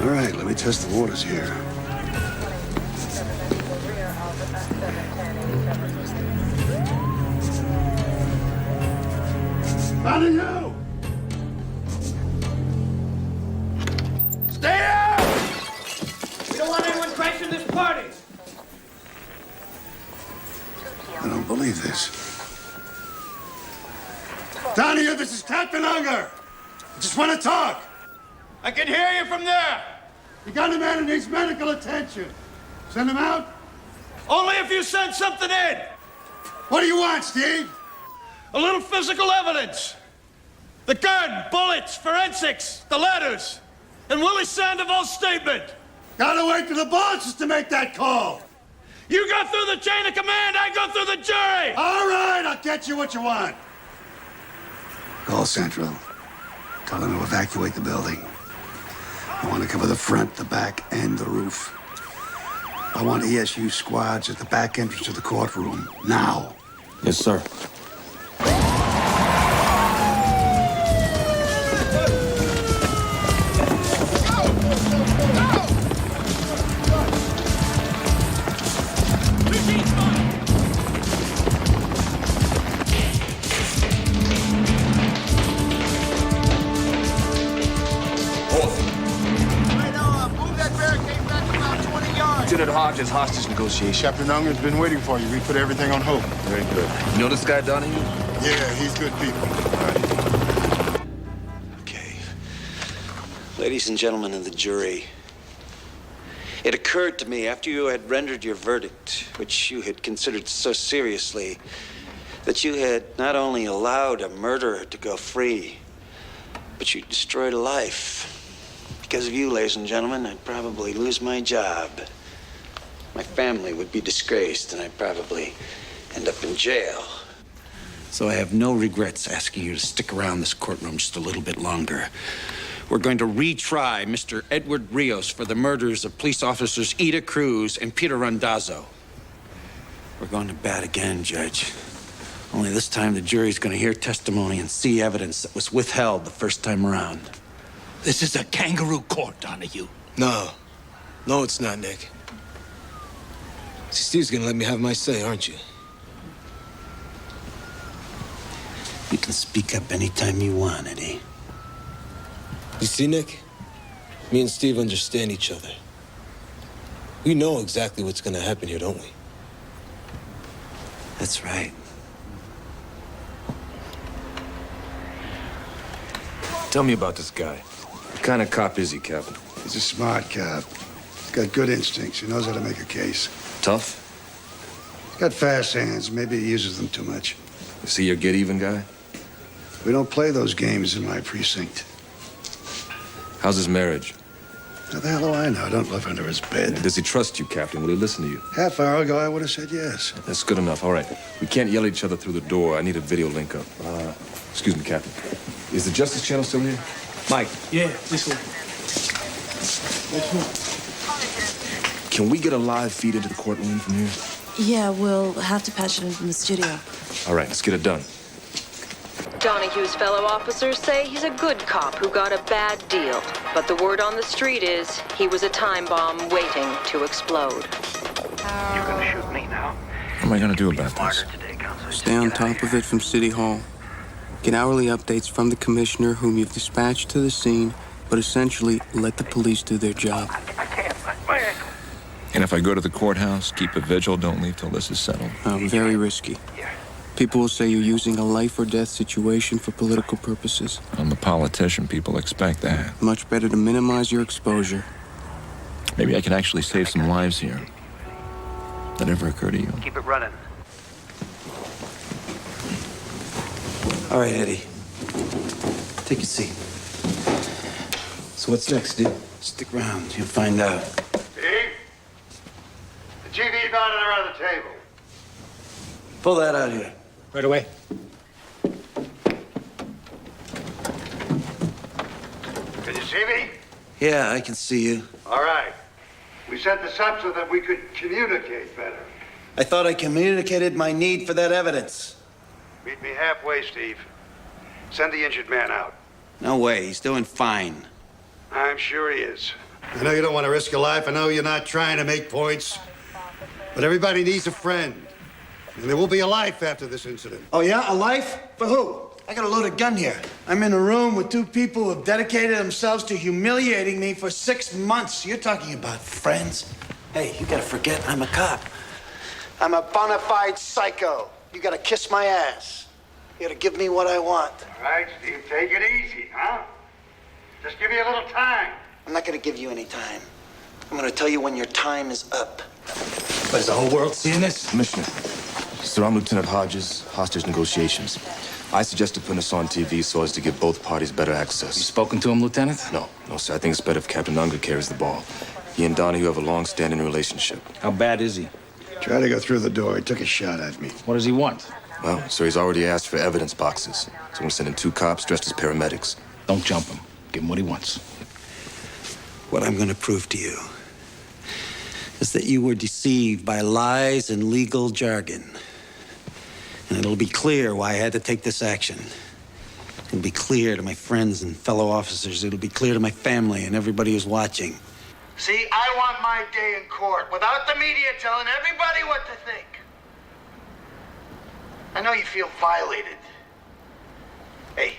All right, let me test the waters here. Out of you! Stay out! We don't want anyone crashing this party. I don't believe this. Donahue, this is Captain Unger. I just want to talk. I can hear you from there. You got a man who needs medical attention. Send him out? Only if you send something in. What do you want, Steve? A little physical evidence. The gun, bullets, forensics, the letters, and Willie Sandoval's statement. Gotta wait till the bosses to make that call. You go through the chain of command, I go through the jury. All right, I'll get you what you want. Call Central. Tell them to evacuate the building. I want to cover the front, the back, and the roof. I want ESU squads at the back entrance to the courtroom, now. Yes, sir. Lieutenant Hodges, hostage negotiation. Captain Unger's been waiting for you. We put everything on hold. Very good. You know this guy, Donahue? Yeah, he's good people. Okay. Ladies and gentlemen of the jury, it occurred to me after you had rendered your verdict, which you had considered so seriously, that you had not only allowed a murderer to go free, but you destroyed a life. Because of you, ladies and gentlemen, I'd probably lose my job. My family would be disgraced, and I'd probably end up in jail. So I have no regrets asking you to stick around this courtroom just a little bit longer. We're going to retry Mr. Edward Rios for the murders of police officers Ida Cruz and Peter Randazzo. We're going to bat again, Judge. Only this time the jury's going to hear testimony and see evidence that was withheld the first time around. This is a kangaroo court, Donahue. No. No, it's not, Nick. See, Steve's gonna let me have my say, aren't you? You can speak up anytime you want, Eddie. You see, Nick? Me and Steve understand each other. We know exactly what's gonna happen here, don't we? That's right. Tell me about this guy. What kind of cop is he, Captain? He's a smart cop. He's got good instincts. He knows how to make a case. Tough? He's got fast hands. Maybe he uses them too much. Is he your get-even guy? We don't play those games in my precinct. How's his marriage? How the hell do I know? I don't live under his bed. Does he trust you, Captain? Will he listen to you? Half hour ago, I would have said yes. That's good enough. All right. We can't yell at each other through the door. I need a video link up. Excuse me, Captain. Is the Justice Channel still here? Mike. Yeah, this one. Can we get a live feed into the courtroom from here? Yeah, we'll have to patch it in from the studio. All right, let's get it done. Donahue's fellow officers say he's a good cop who got a bad deal. But the word on the street is he was a time bomb waiting to explode. You're gonna shoot me now. What am I gonna do about this? Stay on top of it from City Hall. Get hourly updates from the commissioner whom you've dispatched to the scene, but essentially let the police do their job. I can't. And if I go to the courthouse, keep a vigil, don't leave till this is settled. Very risky. People will say you're using a life or death situation for political purposes. I'm a politician. People expect that. Much better to minimize your exposure. Maybe I can actually save some lives here. That ever occur to you? Keep it running. All right, Eddie. Take a seat. So what's next, dude? Stick around, you'll find out. Steve? The GV's not around the table. Pull that out here. Right away. Can you see me? Yeah, I can see you. All right. We set this up so that we could communicate better. I thought I communicated my need for that evidence. Meet me halfway, Steve. Send the injured man out. No way, he's doing fine. I'm sure he is. I know you don't want to risk your life. I know you're not trying to make points. But everybody needs a friend. And there will be a life after this incident. Oh, yeah? A life? For who? I got a loaded gun here. I'm in a room with two people who have dedicated themselves to humiliating me for 6 months. You're talking about friends? Hey, you gotta forget I'm a cop. I'm a bona fide psycho. You gotta kiss my ass. You gotta give me what I want. All right, Steve, take it easy, huh? Just give me a little time. I'm not gonna give you any time. I'm gonna tell you when your time is up. Is the whole world seeing this? Commissioner, sir, I'm Lieutenant Hodges, hostage negotiations. I suggested putting this on TV so as to give both parties better access. You spoken to him, Lieutenant? No, sir. I think it's better if Captain Unger carries the ball. He and Donahue have a long-standing relationship. How bad is he? Tried to go through the door. He took a shot at me. What does he want? Well, sir, he's already asked for evidence boxes. So I'm gonna send in 2 cops dressed as paramedics. Don't jump him. Give him what he wants. What I'm gonna prove to you is that you were deceived by lies and legal jargon. And it'll be clear why I had to take this action. It'll be clear to my friends and fellow officers. It'll be clear to my family and everybody who's watching. See, I want my day in court without the media telling everybody what to think. I know you feel violated. Hey,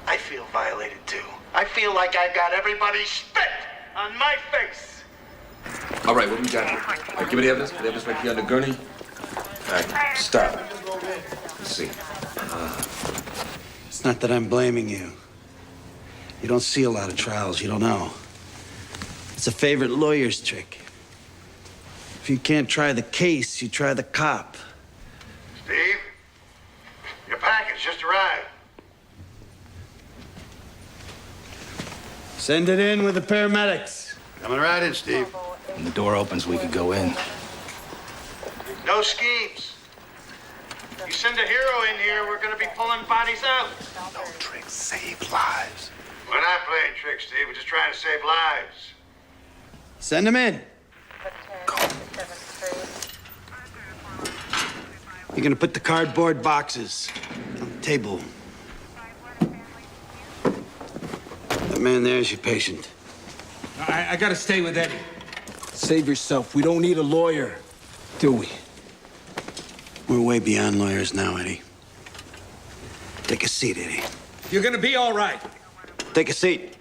I feel violated too. I feel like I got everybody's spit on my face. All right, what do we got here? All right, give me the evidence. Put the evidence right here on the gurney. All right, stop. Let's see. It's not that I'm blaming you. You don't see a lot of trials, you don't know. It's a favorite lawyer's trick. If you can't try the case, you try the cop. Steve, your package just arrived. Send it in with the paramedics. Coming right in, Steve. When the door opens, we could go in. No schemes. You send a hero in here, we're gonna be pulling bodies out. No tricks, save lives. We're not playing tricks, Steve. We're just trying to save lives. Send them in. You're gonna put the cardboard boxes on the table. That man there's your patient. I gotta stay with Eddie. Save yourself. We don't need a lawyer, do we? We're way beyond lawyers now, Eddie. Take a seat, Eddie. You're gonna be all right. Take a seat.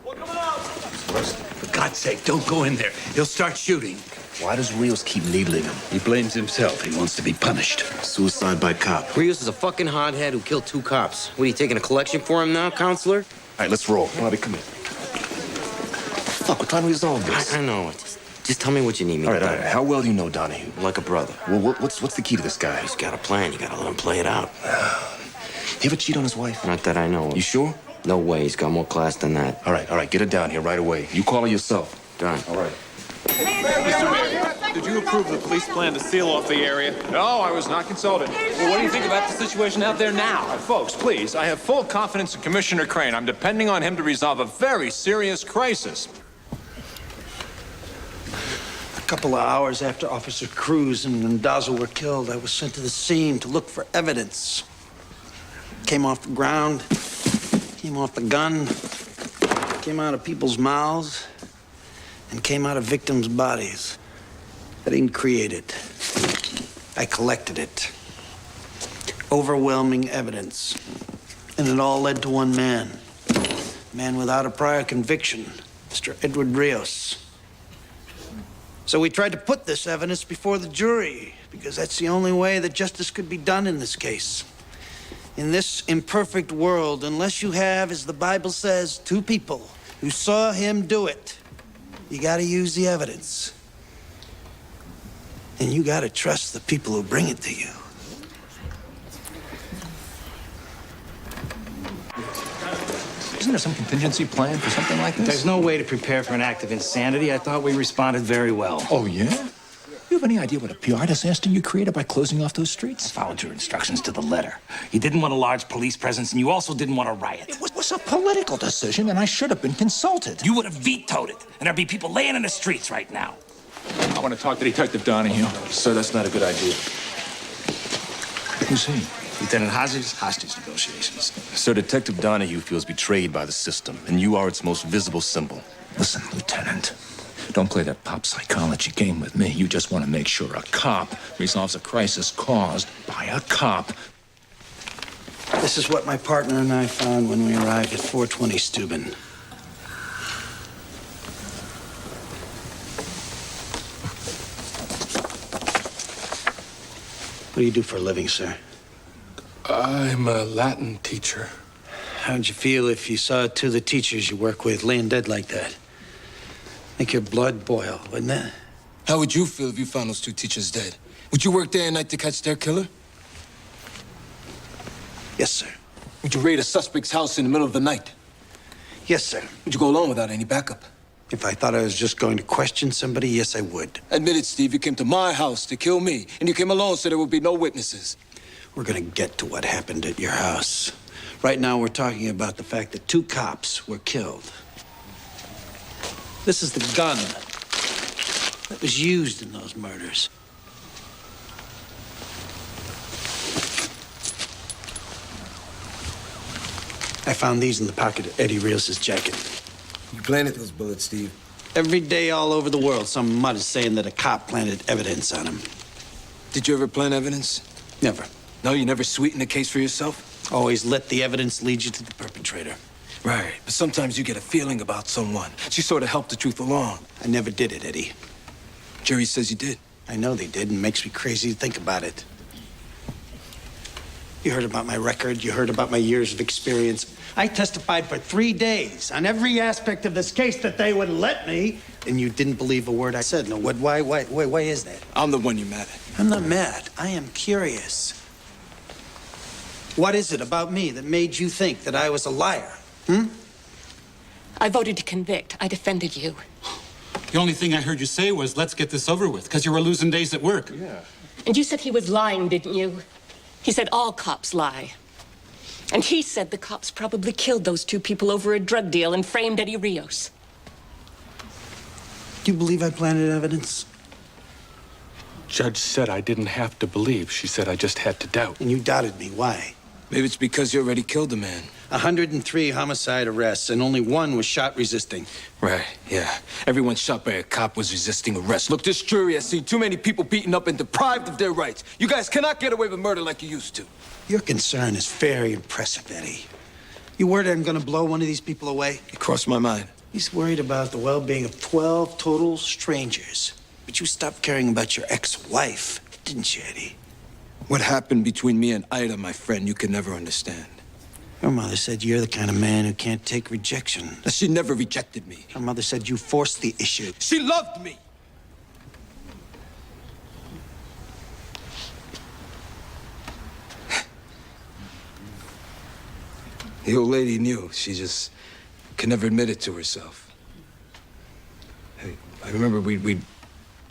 For God's sake, don't go in there. He'll start shooting. Why does Rios keep needling him? He blames himself. He wants to be punished. Suicide by cop. Rios is a fucking hothead who killed 2 cops. What, are you taking a collection for him now, counselor? All right, let's roll. Bobby, come in. Fuck, we're trying to resolve this. I know. Just tell me what you need me All to right, do. all right. How well do you know Donahue? Like a brother. Well, what's the key to this guy? He's got a plan. You gotta let him play it out. He ever cheat on his wife? Not that I know of. You sure? No way. He's got more class than that. All right. Get her down here right away. You call her yourself. Done. All right. Mr. Mayor, did you approve the police plan to seal off the area? No, I was not consulted. Well, what do you think about the situation out there now? Folks, please, I have full confidence in Commissioner Crane. I'm depending on him to resolve a very serious crisis. A couple of hours after Officer Cruz and Mendoza were killed, I was sent to the scene to look for evidence. Came off the ground, came off the gun, came out of people's mouths, and came out of victims' bodies. I didn't create it. I collected it. Overwhelming evidence. And it all led to one man. A man without a prior conviction, Mr. Edward Rios. So we tried to put this evidence before the jury, because that's the only way that justice could be done in this case. In this imperfect world, unless you have, as the Bible says, 2 people who saw him do it, you gotta use the evidence. And you gotta trust the people who bring it to you. Isn't there some contingency plan for something like this? There's no way to prepare for an act of insanity. I thought we responded very well. Oh, yeah? You have any idea what a PR disaster you created by closing off those streets? I followed your instructions to the letter. You didn't want a large police presence, and you also didn't want a riot. It was a political decision, and I should have been consulted. You would have vetoed it, and there'd be people laying in the streets right now. I want to talk to Detective Donahue. Sir, that's not a good idea. Who's he? Lieutenant Hodges, hostage negotiations. Sir, Detective Donahue feels betrayed by the system, and you are its most visible symbol. Listen, Lieutenant. Don't play that pop psychology game with me. You just want to make sure a cop resolves a crisis caused by a cop. This is what my partner and I found when we arrived at 420 Steuben. What do you do for a living, sir? I'm a Latin teacher. How'd you feel if you saw two of the teachers you work with laying dead like that? Make your blood boil, wouldn't it? How would you feel if you found those two teachers dead? Would you work day and night to catch their killer? Yes, sir. Would you raid a suspect's house in the middle of the night? Yes, sir. Would you go alone without any backup? If I thought I was just going to question somebody, yes, I would. Admit it, Steve. You came to my house to kill me, and you came alone so there would be no witnesses. We're gonna get to what happened at your house. Right now, we're talking about the fact that two cops were killed. This is the gun that was used in those murders. I found these in the pocket of Eddie Rios' jacket. You planted those bullets, Steve. Every day all over the world, some mud is saying that a cop planted evidence on him. Did you ever plant evidence? Never. No, you never sweetened the case for yourself? Always let the evidence lead you to the perpetrator. Right, but sometimes you get a feeling about someone. She sort of helped the truth along. I never did it, Eddie. Jury says you did. I know they did, and it makes me crazy to think about it. You heard about my record. You heard about my years of experience. I testified for 3 days on every aspect of this case that they would let me, and you didn't believe a word I said. No, what? Why is that? I'm the one you're mad at. I'm not mad. I am curious. What is it about me that made you think that I was a liar? I voted to convict. I defended you. The only thing I heard you say was, let's get this over with, because you were losing days at work. Yeah. And you said he was lying, didn't you? He said all cops lie. And he said the cops probably killed those two people over a drug deal and framed Eddie Rios. Do you believe I planted evidence? Judge said I didn't have to believe. She said I just had to doubt. And you doubted me. Why? Maybe it's because you already killed a man. 103 homicide arrests, and only one was shot resisting. Right, yeah. Everyone shot by a cop was resisting arrest. Look, this jury has seen too many people beaten up and deprived of their rights. You guys cannot get away with murder like you used to. Your concern is very impressive, Eddie. You worried I'm gonna blow one of these people away? It crossed my mind. He's worried about the well-being of 12 total strangers. But you stopped caring about your ex-wife, didn't you, Eddie? What happened between me and Ida, my friend, you can never understand. Your mother said you're the kind of man who can't take rejection. She never rejected me. Her mother said you forced the issue. She loved me. The old lady knew. She just could never admit it to herself. I remember we'd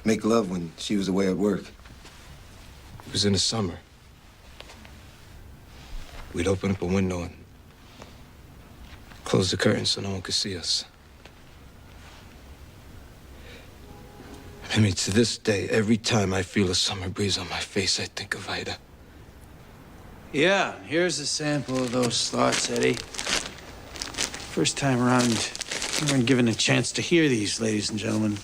make love when she was away at work. It was in the summer. We'd open up a window and close the curtains so no one could see us. I mean, to this day, every time I feel a summer breeze on my face, I think of Ida. Yeah, here's a sample of those thoughts, Eddie. First time around, you weren't given a chance to hear these, ladies and gentlemen.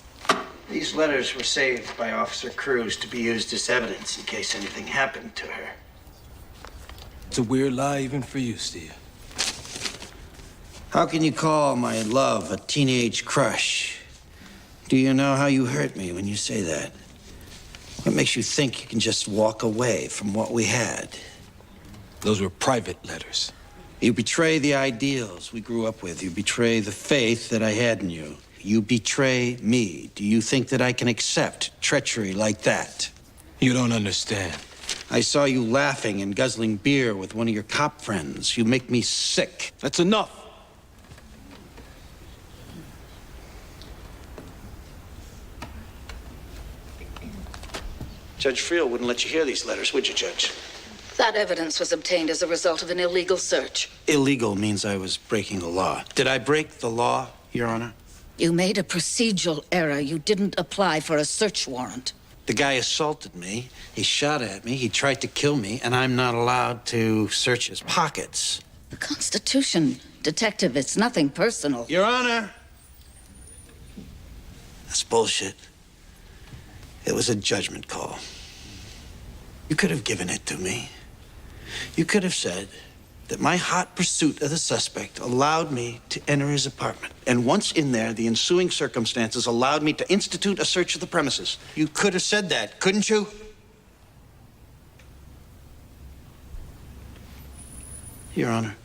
These letters were saved by Officer Cruz to be used as evidence in case anything happened to her. It's a weird lie even for you, Steve. How can you call my love a teenage crush? Do you know how you hurt me when you say that? What makes you think you can just walk away from what we had? Those were private letters. You betray the ideals we grew up with. You betray the faith that I had in you. You betray me. Do you think that I can accept treachery like that? You don't understand. I saw you laughing and guzzling beer with one of your cop friends. You make me sick. That's enough. Judge Friel wouldn't let you hear these letters, would you, Judge? That evidence was obtained as a result of an illegal search. Illegal means I was breaking the law. Did I break the law, Your Honor? You made a procedural error. You didn't apply for a search warrant. The guy assaulted me, he shot at me, he tried to kill me, and I'm not allowed to search his pockets. The Constitution, Detective, it's nothing personal. Your Honor! That's bullshit. It was a judgment call. You could have given it to me. You could have said that my hot pursuit of the suspect allowed me to enter his apartment. And once in there, the ensuing circumstances allowed me to institute a search of the premises. You could have said that, couldn't you? Your Honor.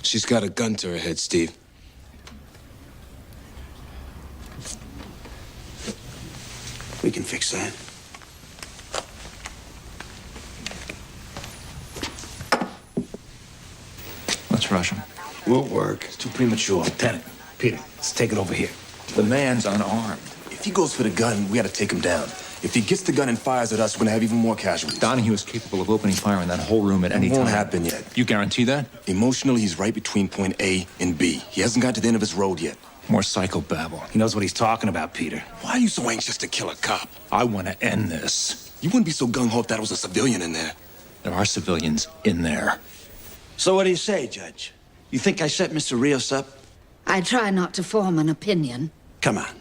She's got a gun to her head, Steve. We can fix that. Let's rush him. Won't work. It's too premature. Lieutenant, Peter, let's take it over here. The man's unarmed. If he goes for the gun, we gotta take him down. If he gets the gun and fires at us, we're gonna have even more casualties. Donahue is capable of opening fire in that whole room at any time. It won't happen yet. You guarantee that? Emotionally, he's right between point A and B. He hasn't got to the end of his road yet. More psychobabble. He knows what he's talking about, Peter. Why are you so anxious to kill a cop? I want to end this. You wouldn't be so gung-ho if that was a civilian in there. There are civilians in there. So what do you say, Judge? You think I set Mr. Rios up? I try not to form an opinion. Come on.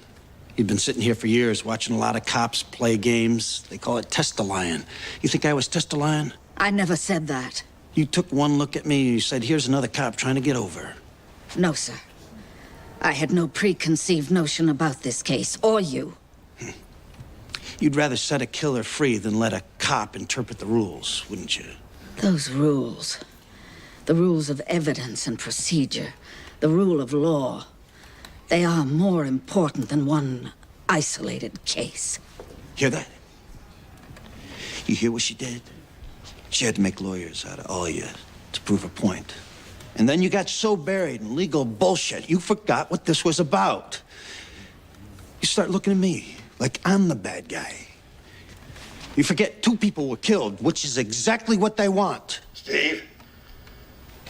You've been sitting here for years watching a lot of cops play games. They call it test-a-lion. You think I was test-a-lion? I never said that. You took one look at me and you said, here's another cop trying to get over. No, sir. I had no preconceived notion about this case, or you. You'd rather set a killer free than let a cop interpret the rules, wouldn't you? Those rules. The rules of evidence and procedure. The rule of law. They are more important than one isolated case. Hear that? You hear what she did? She had to make lawyers out of all you to prove her point. And then you got so buried in legal bullshit, you forgot what this was about. You start looking at me like I'm the bad guy. You forget 2 people were killed, which is exactly what they want. Steve?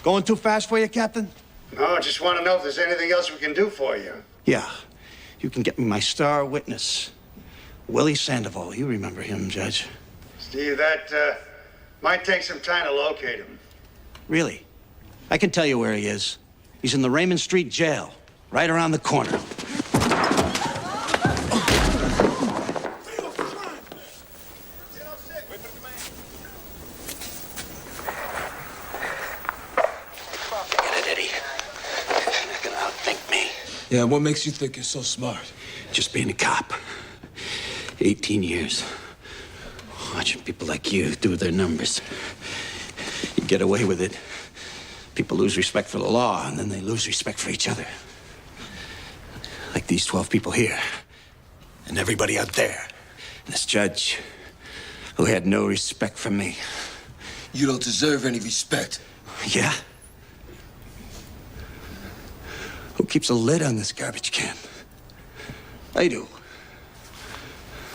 Going too fast for you, Captain? No, just want to know if there's anything else we can do for you. Yeah. You can get me my star witness, Willie Sandoval. You remember him, Judge. Steve, that might take some time to locate him. Really? I can tell you where he is. He's in the Raymond Street jail, right around the corner. Forget it, Eddie. You're not gonna outthink me. Yeah, what makes you think you're so smart? Just being a cop. 18 years. Watching people like you do their numbers. You get away with it. People lose respect for the law, and then they lose respect for each other. Like these 12 people here, and everybody out there. And this judge, who had no respect for me. You don't deserve any respect. Yeah? Who keeps a lid on this garbage can? I do.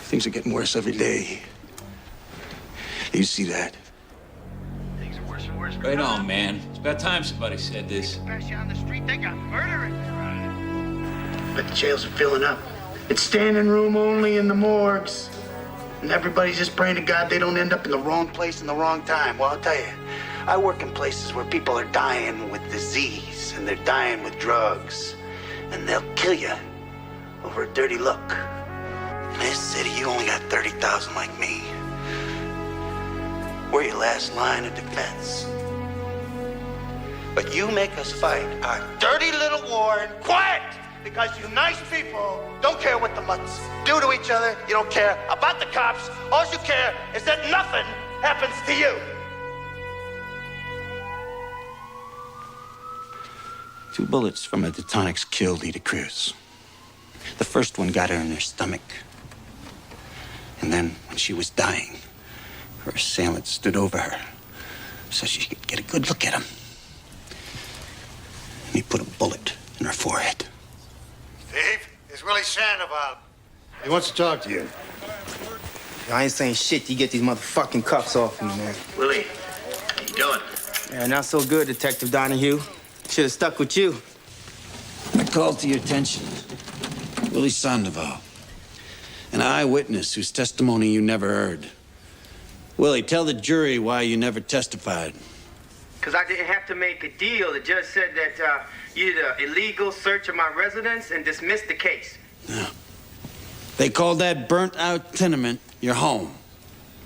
Things are getting worse every day. You see that? Right on, man. It's about time somebody said this. Pass you on the street, they got murder in there. But the jails are filling up. It's standing room only in the morgues. And everybody's just praying to God they don't end up in the wrong place in the wrong time. Well, I'll tell you, I work in places where people are dying with disease and they're dying with drugs. And they'll kill you over a dirty look. In this city, you only got 30,000 like me. We're your last line of defense. But you make us fight our dirty little war in quiet because you nice people don't care what the mutts do to each other. You don't care about the cops. All you care is that nothing happens to you. 2 bullets from a Detonix killed Ida Cruz. The first one got her in her stomach. And then, when she was dying, her assailant stood over her so she could get a good look at him. And he put a bullet in her forehead. Steve, it's Willie Sandoval. He wants to talk to you. I ain't saying shit till you get these motherfucking cuffs off me, man. Willie, how you doing? Yeah, not so good, Detective Donahue. Should have stuck with you. I called to your attention Willie Sandoval, an eyewitness whose testimony you never heard. Willie, tell the jury why you never testified. Because I didn't have to make a deal. The judge said that you did an illegal search of my residence and dismissed the case. Yeah. They called that burnt-out tenement your home.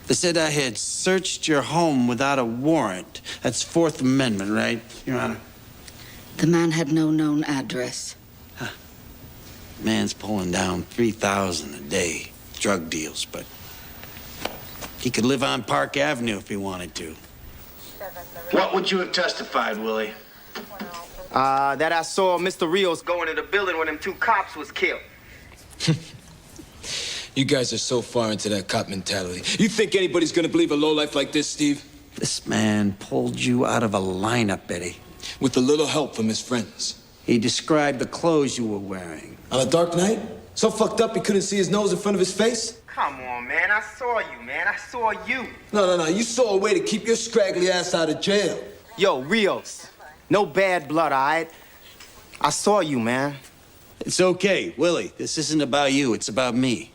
They said I had searched your home without a warrant. That's Fourth Amendment, right, Your Honor? The man had no known address. Man's pulling down 3,000 a day, drug deals, but he could live on Park Avenue if he wanted to. What would you have testified, Willie? That I saw Mr. Rios go into the building when them two cops was killed. You guys are so far into that cop mentality. You think anybody's gonna believe a lowlife like this, Steve? This man pulled you out of a lineup, Eddie. With a little help from his friends. He described the clothes you were wearing. On a dark night? So fucked up he couldn't see his nose in front of his face? Come on, man. I saw you, man. I saw you. No. You saw a way to keep your scraggly ass out of jail. Yo, Rios. No bad blood, all right? I saw you, man. It's okay, Willie. This isn't about you. It's about me.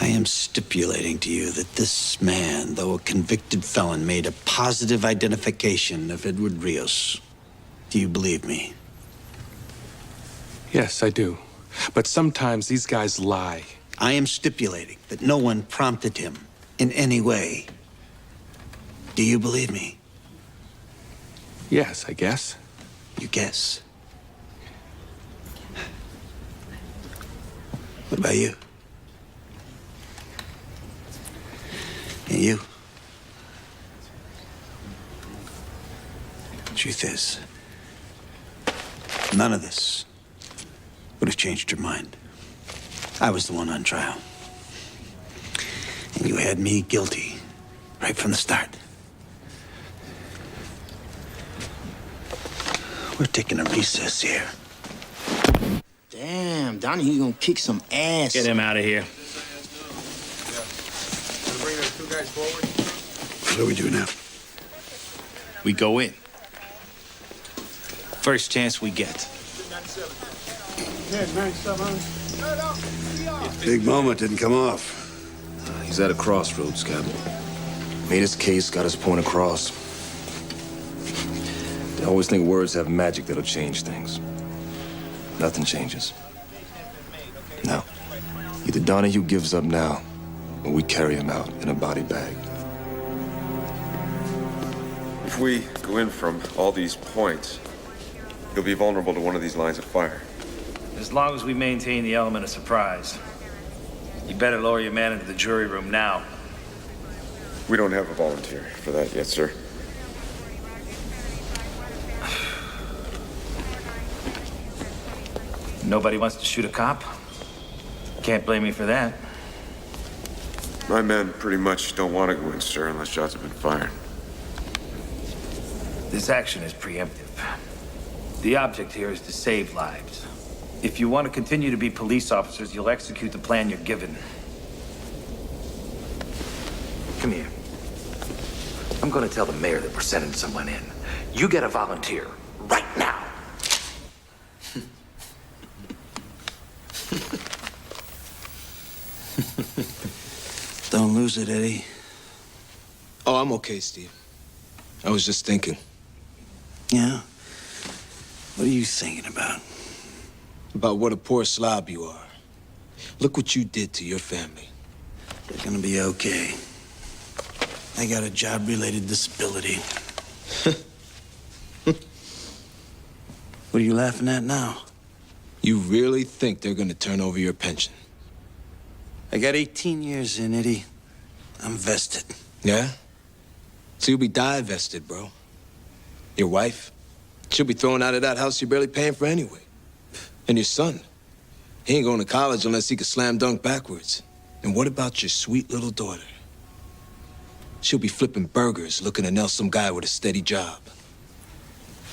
I am stipulating to you that this man, though a convicted felon, made a positive identification of Edward Rios. Do you believe me? Yes, I do. But sometimes these guys lie. I am stipulating that no one prompted him in any way. Do you believe me? Yes, I guess. You guess. What about you? And you? Truth is, none of this would have changed your mind. I was the one on trial. And you had me guilty right from the start. We're taking a recess here. Damn, Donnie, you gonna kick some ass. Get him out of here. Bring those two guys forward. What do we do now? We go in. First chance we get. Big moment didn't come off. He's at a crossroads, Captain. Made his case, got his point across. They always think words have magic that'll change things. Nothing changes. Now, either Donahue gives up now, or we carry him out in a body bag. If we go in from all these points, you'll be vulnerable to one of these lines of fire. As long as we maintain the element of surprise. You better lower your man into the jury room now. We don't have a volunteer for that yet, sir. Nobody wants to shoot a cop? Can't blame me for that. My men pretty much don't want to go in, sir, unless shots have been fired. This action is preemptive. The object here is to save lives. If you want to continue to be police officers, you'll execute the plan you're given. Come here. I'm going to tell the mayor that we're sending someone in. You get a volunteer right now. Don't lose it, Eddie. Oh, I'm okay, Steve. I was just thinking. Yeah? What are you thinking about? About what a poor slob you are. Look what you did to your family. They're gonna be okay. I got a job-related disability. What are you laughing at now? You really think they're gonna turn over your pension? I got 18 years in, Eddie. I'm vested. Yeah? So you'll be divested, bro. Your wife? She'll be thrown out of that house you're barely paying for anyway. And your son? He ain't going to college unless he can slam dunk backwards. And what about your sweet little daughter? She'll be flipping burgers looking to nail some guy with a steady job.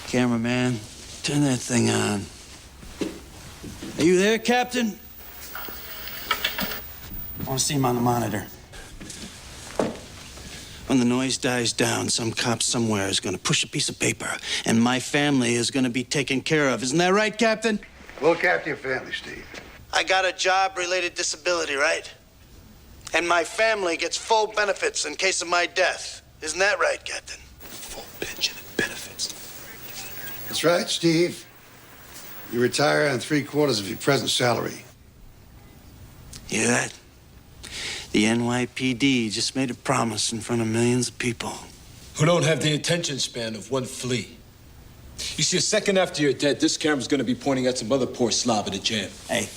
Cameraman, turn that thing on. Are you there, Captain? want to see him on the monitor. When the noise dies down, some cop somewhere is going to push a piece of paper, and my family is going to be taken care of. Isn't that right, Captain? Look after your family, Steve. I got a job-related disability, right? And my family gets full benefits in case of my death. Isn't that right, Captain? Full pension and benefits. That's right, Steve. You retire on 3/4 of your present salary. You hear that? The NYPD just made a promise in front of millions of people. Who don't have the attention span of one flea. You see, a second after you're dead, this camera's gonna be pointing at some other poor slob at a jam. Hey.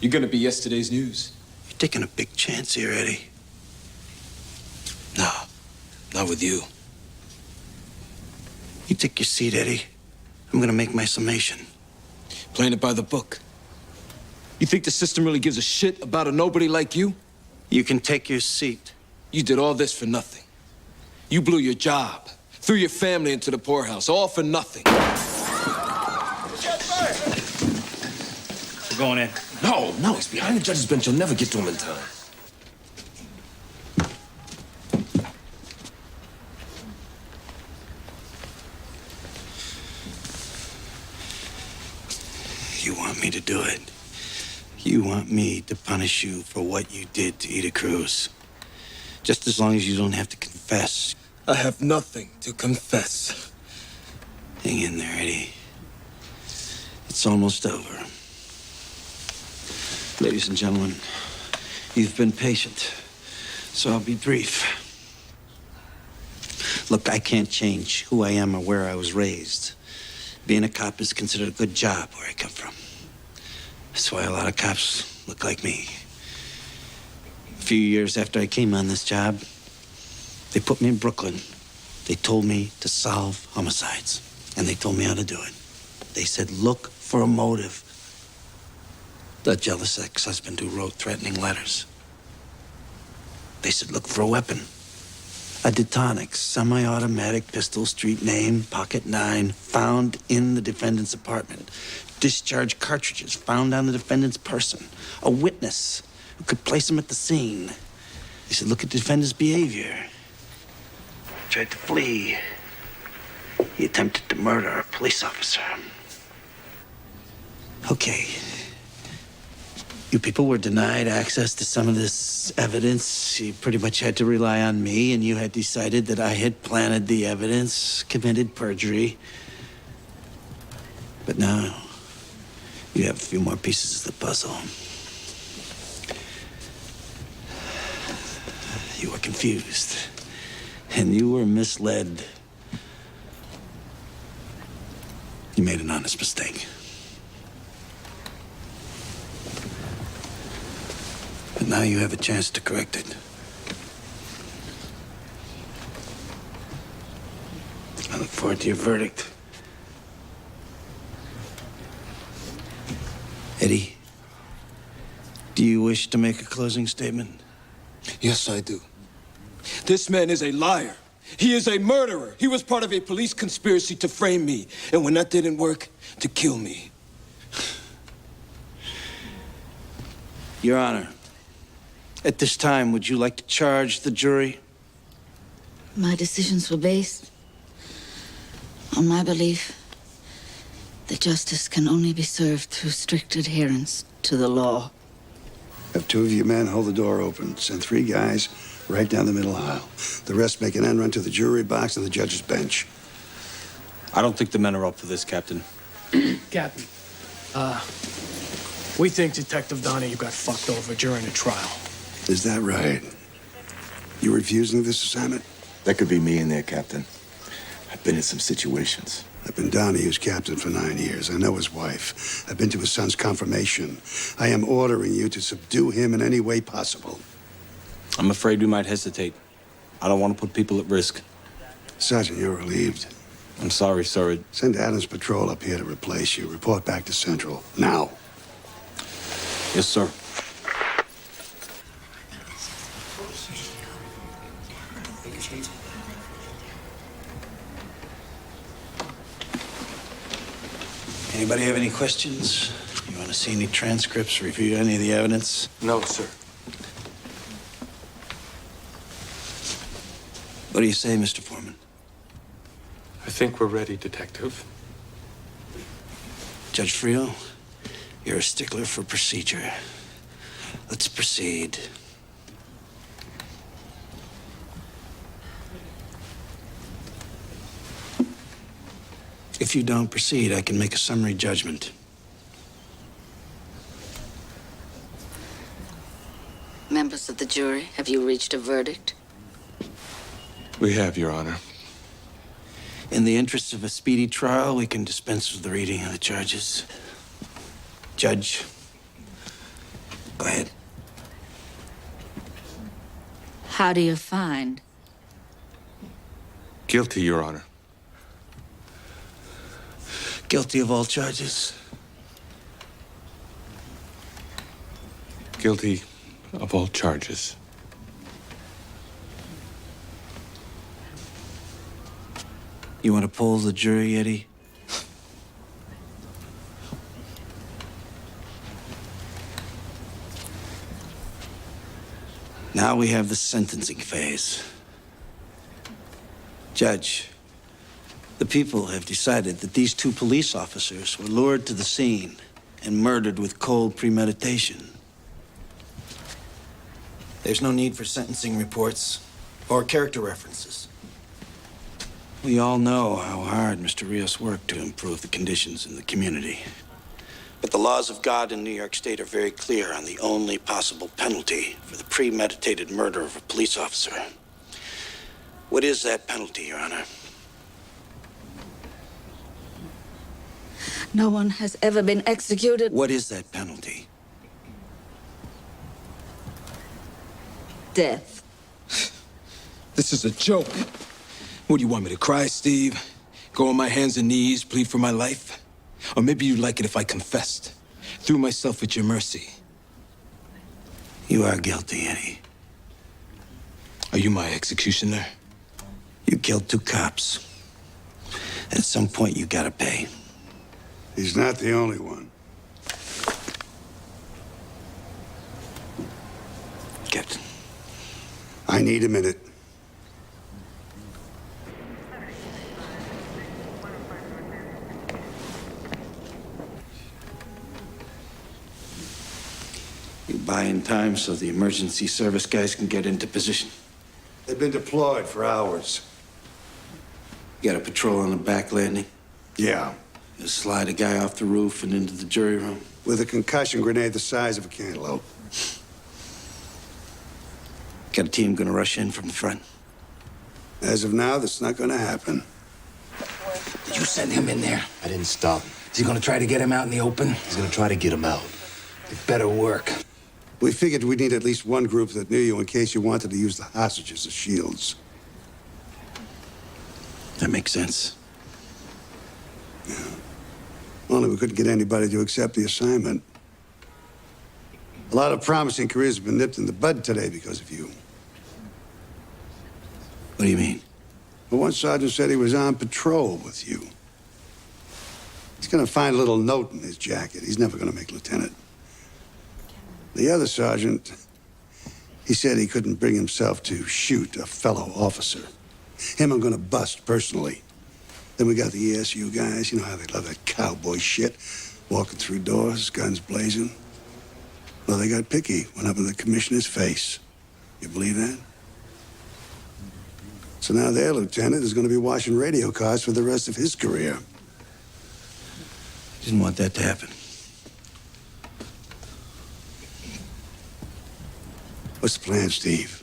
You're gonna be yesterday's news. You're taking a big chance here, Eddie. No, not with you. You take your seat, Eddie. I'm gonna make my summation. Playing it by the book. You think the system really gives a shit about a nobody like you? You can take your seat. You did all this for nothing. You blew your job, threw your family into the poorhouse, all for nothing. We're going in. No, he's behind the judge's bench. You'll never get to him in time. You want me to do it? You want me to punish you for what you did to Ida Cruz? Just as long as you don't have to confess. I have nothing to confess. Hang in there, Eddie. It's almost over. Ladies and gentlemen, you've been patient, so I'll be brief. Look, I can't change who I am or where I was raised. Being a cop is considered a good job where I come from. That's why a lot of cops look like me. A few years after I came on this job, they put me in Brooklyn. They told me to solve homicides, and they told me how to do it. They said, look for a motive. The jealous ex-husband who wrote threatening letters. They said, look for a weapon. A Detonix, semi-automatic pistol, street name, pocket 9, found in the defendant's apartment. Discharge cartridges found on the defendant's person. A witness who could place him at the scene. They said, look at the defendant's behavior. Tried to flee. He attempted to murder a police officer. Okay. You people were denied access to some of this evidence. You pretty much had to rely on me, and you had decided that I had planted the evidence, committed perjury. But now, you have a few more pieces of the puzzle. You were confused, and you were misled. You made an honest mistake. But now you have a chance to correct it. I look forward to your verdict. Eddie, do you wish to make a closing statement? Yes, I do. This man is a liar. He is a murderer. He was part of a police conspiracy to frame me. And when that didn't work, to kill me. Your Honor, at this time, would you like to charge the jury? My decisions were based on my belief that justice can only be served through strict adherence to the law. Have 2 of you men hold the door open. Send 3 guys right down the middle aisle. The rest make an end run to the jury box and the judge's bench. I don't think the men are up for this, Captain. Captain, we think Detective Donahue got fucked over during the trial. Is that right? You refusing this assignment? That could be me in there, Captain. I've been in some situations. I've been Donahue's captain for 9 years. I know his wife. I've been to his son's confirmation. I am ordering you to subdue him in any way possible. I'm afraid we might hesitate. I don't want to put people at risk. Sergeant, you're relieved. I'm sorry, sir. Send Adams Patrol up here to replace you. Report back to Central. Now. Yes, sir. Anybody have any questions? You want to see any transcripts, review any of the evidence? No, sir. What do you say, Mr. Foreman? I think we're ready, Detective. Judge Friel, you're a stickler for procedure. Let's proceed. If you don't proceed, I can make a summary judgment. Members of the jury, have you reached a verdict? We have, Your Honor. In the interest of a speedy trial, we can dispense with the reading of the charges. Judge, go ahead. How do you find? Guilty, Your Honor. Guilty of all charges. Guilty of all charges. You want to poll the jury, Eddie? Now we have the sentencing phase. Judge, the people have decided that these two police officers were lured to the scene and murdered with cold premeditation. There's no need for sentencing reports or character references. We all know how hard Mr. Rios worked to improve the conditions in the community. But the laws of God in New York State are very clear on the only possible penalty for the premeditated murder of a police officer. What is that penalty, Your Honor? No one has ever been executed. What is that penalty? Death. This is a joke. What, do you want me to cry, Steve? Go on my hands and knees, plead for my life? Or maybe you'd like it if I confessed, threw myself at your mercy. You are guilty, Eddie. Are you my executioner? You killed two cops. At some point, you gotta pay. He's not the only one. Captain. I need a minute. You buy in time so the emergency service guys can get into position. They've been deployed for hours. You got a patrol on the back landing? Yeah. You slide a guy off the roof and into the jury room? With a concussion grenade the size of a cantaloupe. Got a team gonna rush in from the front? As of now, that's not gonna happen. Did you send him in there? I didn't stop him. Is he gonna try to get him out in the open? He's gonna try to get him out. It better work. We figured we'd need at least one group that knew you in case you wanted to use the hostages as shields. That makes sense. Yeah. Only we couldn't get anybody to accept the assignment. A lot of promising careers have been nipped in the bud today because of you. What do you mean? Well, one sergeant said he was on patrol with you. He's gonna find a little note in his jacket. He's never gonna make lieutenant. The other sergeant, he said he couldn't bring himself to shoot a fellow officer. Him I'm gonna bust personally. Then we got the ESU guys. You know how they love that cowboy shit. Walking through doors, guns blazing. Well, they got picky. Went up in the commissioner's face. You believe that? So now their lieutenant is gonna be washing radio cars for the rest of his career. Didn't want that to happen. What's the plan, Steve?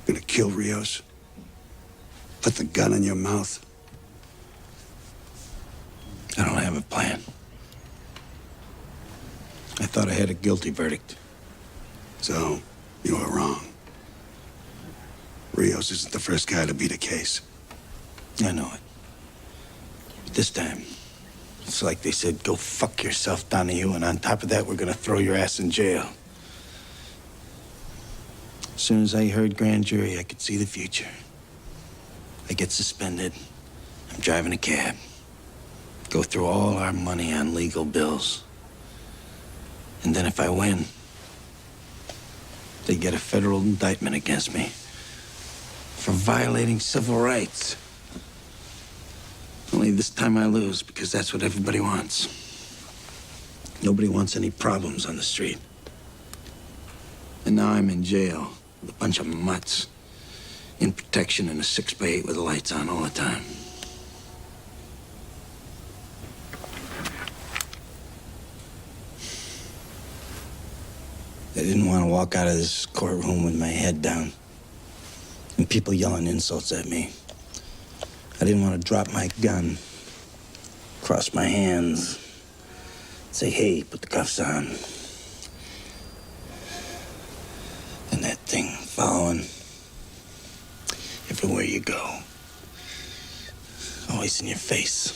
Gonna kill Rios? Put the gun in your mouth? I don't have a plan. I thought I had a guilty verdict. So, you were wrong. Rios isn't the first guy to beat a case. I know it. But this time, it's like they said, go fuck yourself, Donahue, and on top of that, we're gonna throw your ass in jail. As soon as I heard grand jury, I could see the future. I get suspended. I'm driving a cab. Go through all our money on legal bills. And then if I win, they get a federal indictment against me for violating civil rights. Only this time I lose because that's what everybody wants. Nobody wants any problems on the street. And now I'm in jail with a bunch of mutts in protection in a 6x8 with the lights on all the time. I didn't want to walk out of this courtroom with my head down and people yelling insults at me. I didn't want to drop my gun, cross my hands, say, hey, put the cuffs on. And that thing following everywhere you go, always in your face.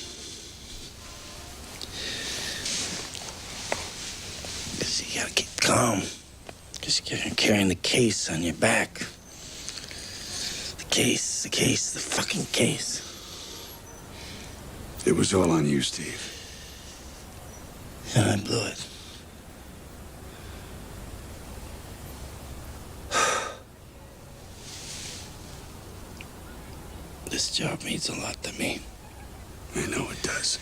Because you gotta keep calm. Because you're carrying the case on your back. The case, the fucking case. It was all on you, Steve. And I blew it. This job means a lot to me. I know it does.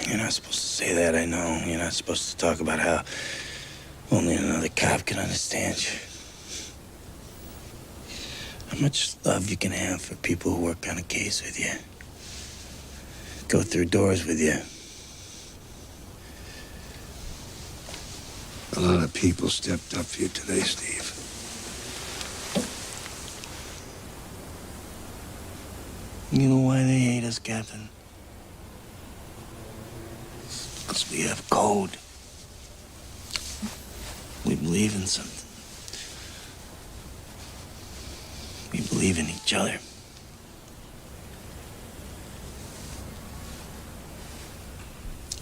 You're not supposed to say that, I know. You're not supposed to talk about how only another cop can understand you. How much love you can have for people who work on a case with you, go through doors with you. A lot of people stepped up for you today, Steve. You know why they hate us, Captain? Because we have code. We believe in something. We believe in each other.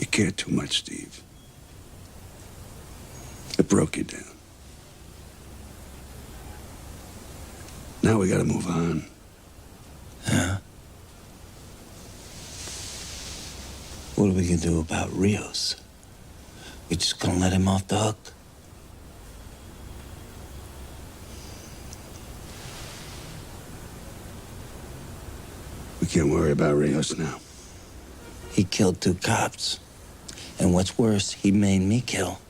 You care too much, Steve. It broke you down. Now we gotta move on. Huh? What are we gonna do about Rios? We just gonna let him off the hook? We can't worry about Rios now. He killed 2 cops. And what's worse, he made me kill.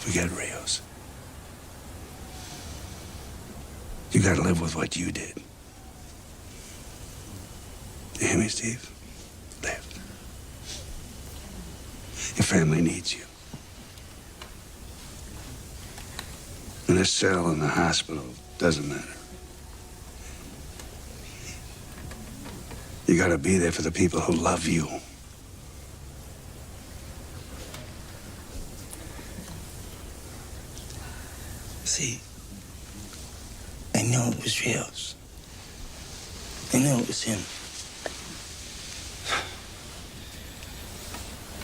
Forget Rios. You gotta live with what you did. You hear me, Steve? Live. Your family needs you. And a cell in the hospital doesn't matter. You gotta be there for the people who love you. See, I knew it was Rios. I knew it was him.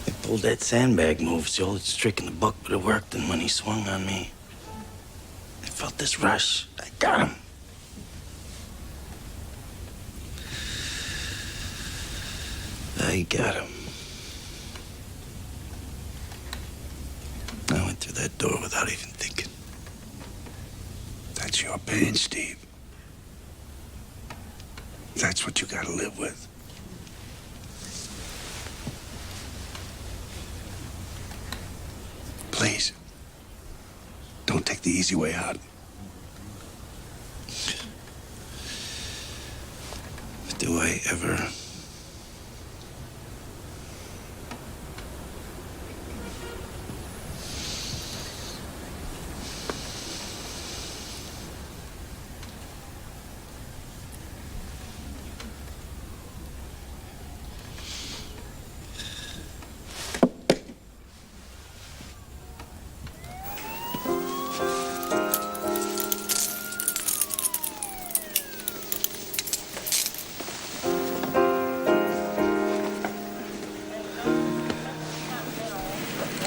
I pulled that sandbag move. It's the oldest trick in the book, but it worked. And when he swung on me, I felt this rush. I got him. I got him. I went through that door without even thinking. That's your pain, Steve. That's what you gotta live with. Please, don't take the easy way out. Do I ever?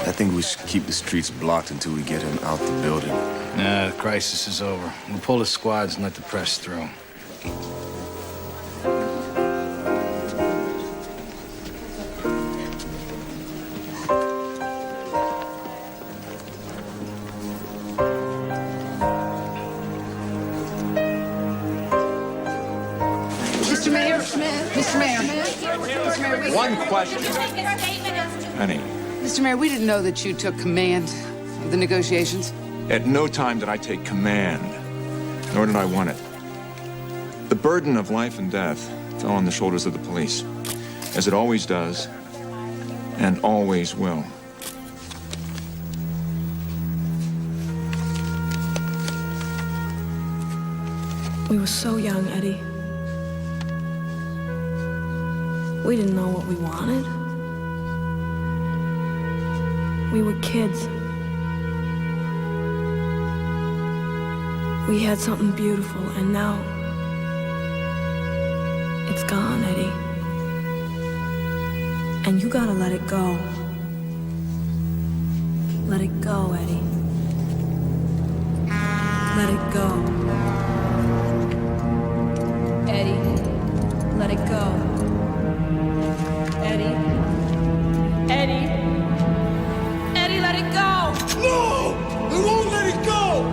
I think we should keep the streets blocked until we get him out the building. Nah, the crisis is over. We'll pull the squads and let the press through. Mr. Mayor. One question. Penny, Mr. Mayor, we didn't know that you took command of the negotiations. at no time did I take command, nor did I want it. The burden of life and death fell on the shoulders of the police, as it always does, and always will. We were so young, Eddie. We didn't know what we wanted. We were kids. We had something beautiful, and now it's gone, Eddie. And you gotta let it go. Let it go, Eddie. Let it go. Eddie, let it go. Eddie. Eddie. Eddie, let it go. No! I won't let it go!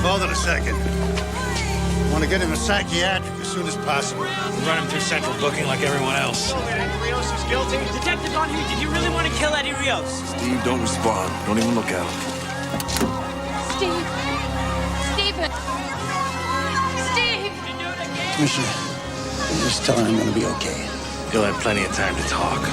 Hold on a second. I want to get him a psychiatric as soon as possible. We'll run him through central booking like everyone else. Eddie Rios is guilty. Detective Donahue, did you really want to kill Eddie Rios? Steve, don't respond. Don't even look at him. Steve. Stephen. Steve. Commissioner, just tell her I'm gonna be okay. You'll have plenty of time to talk.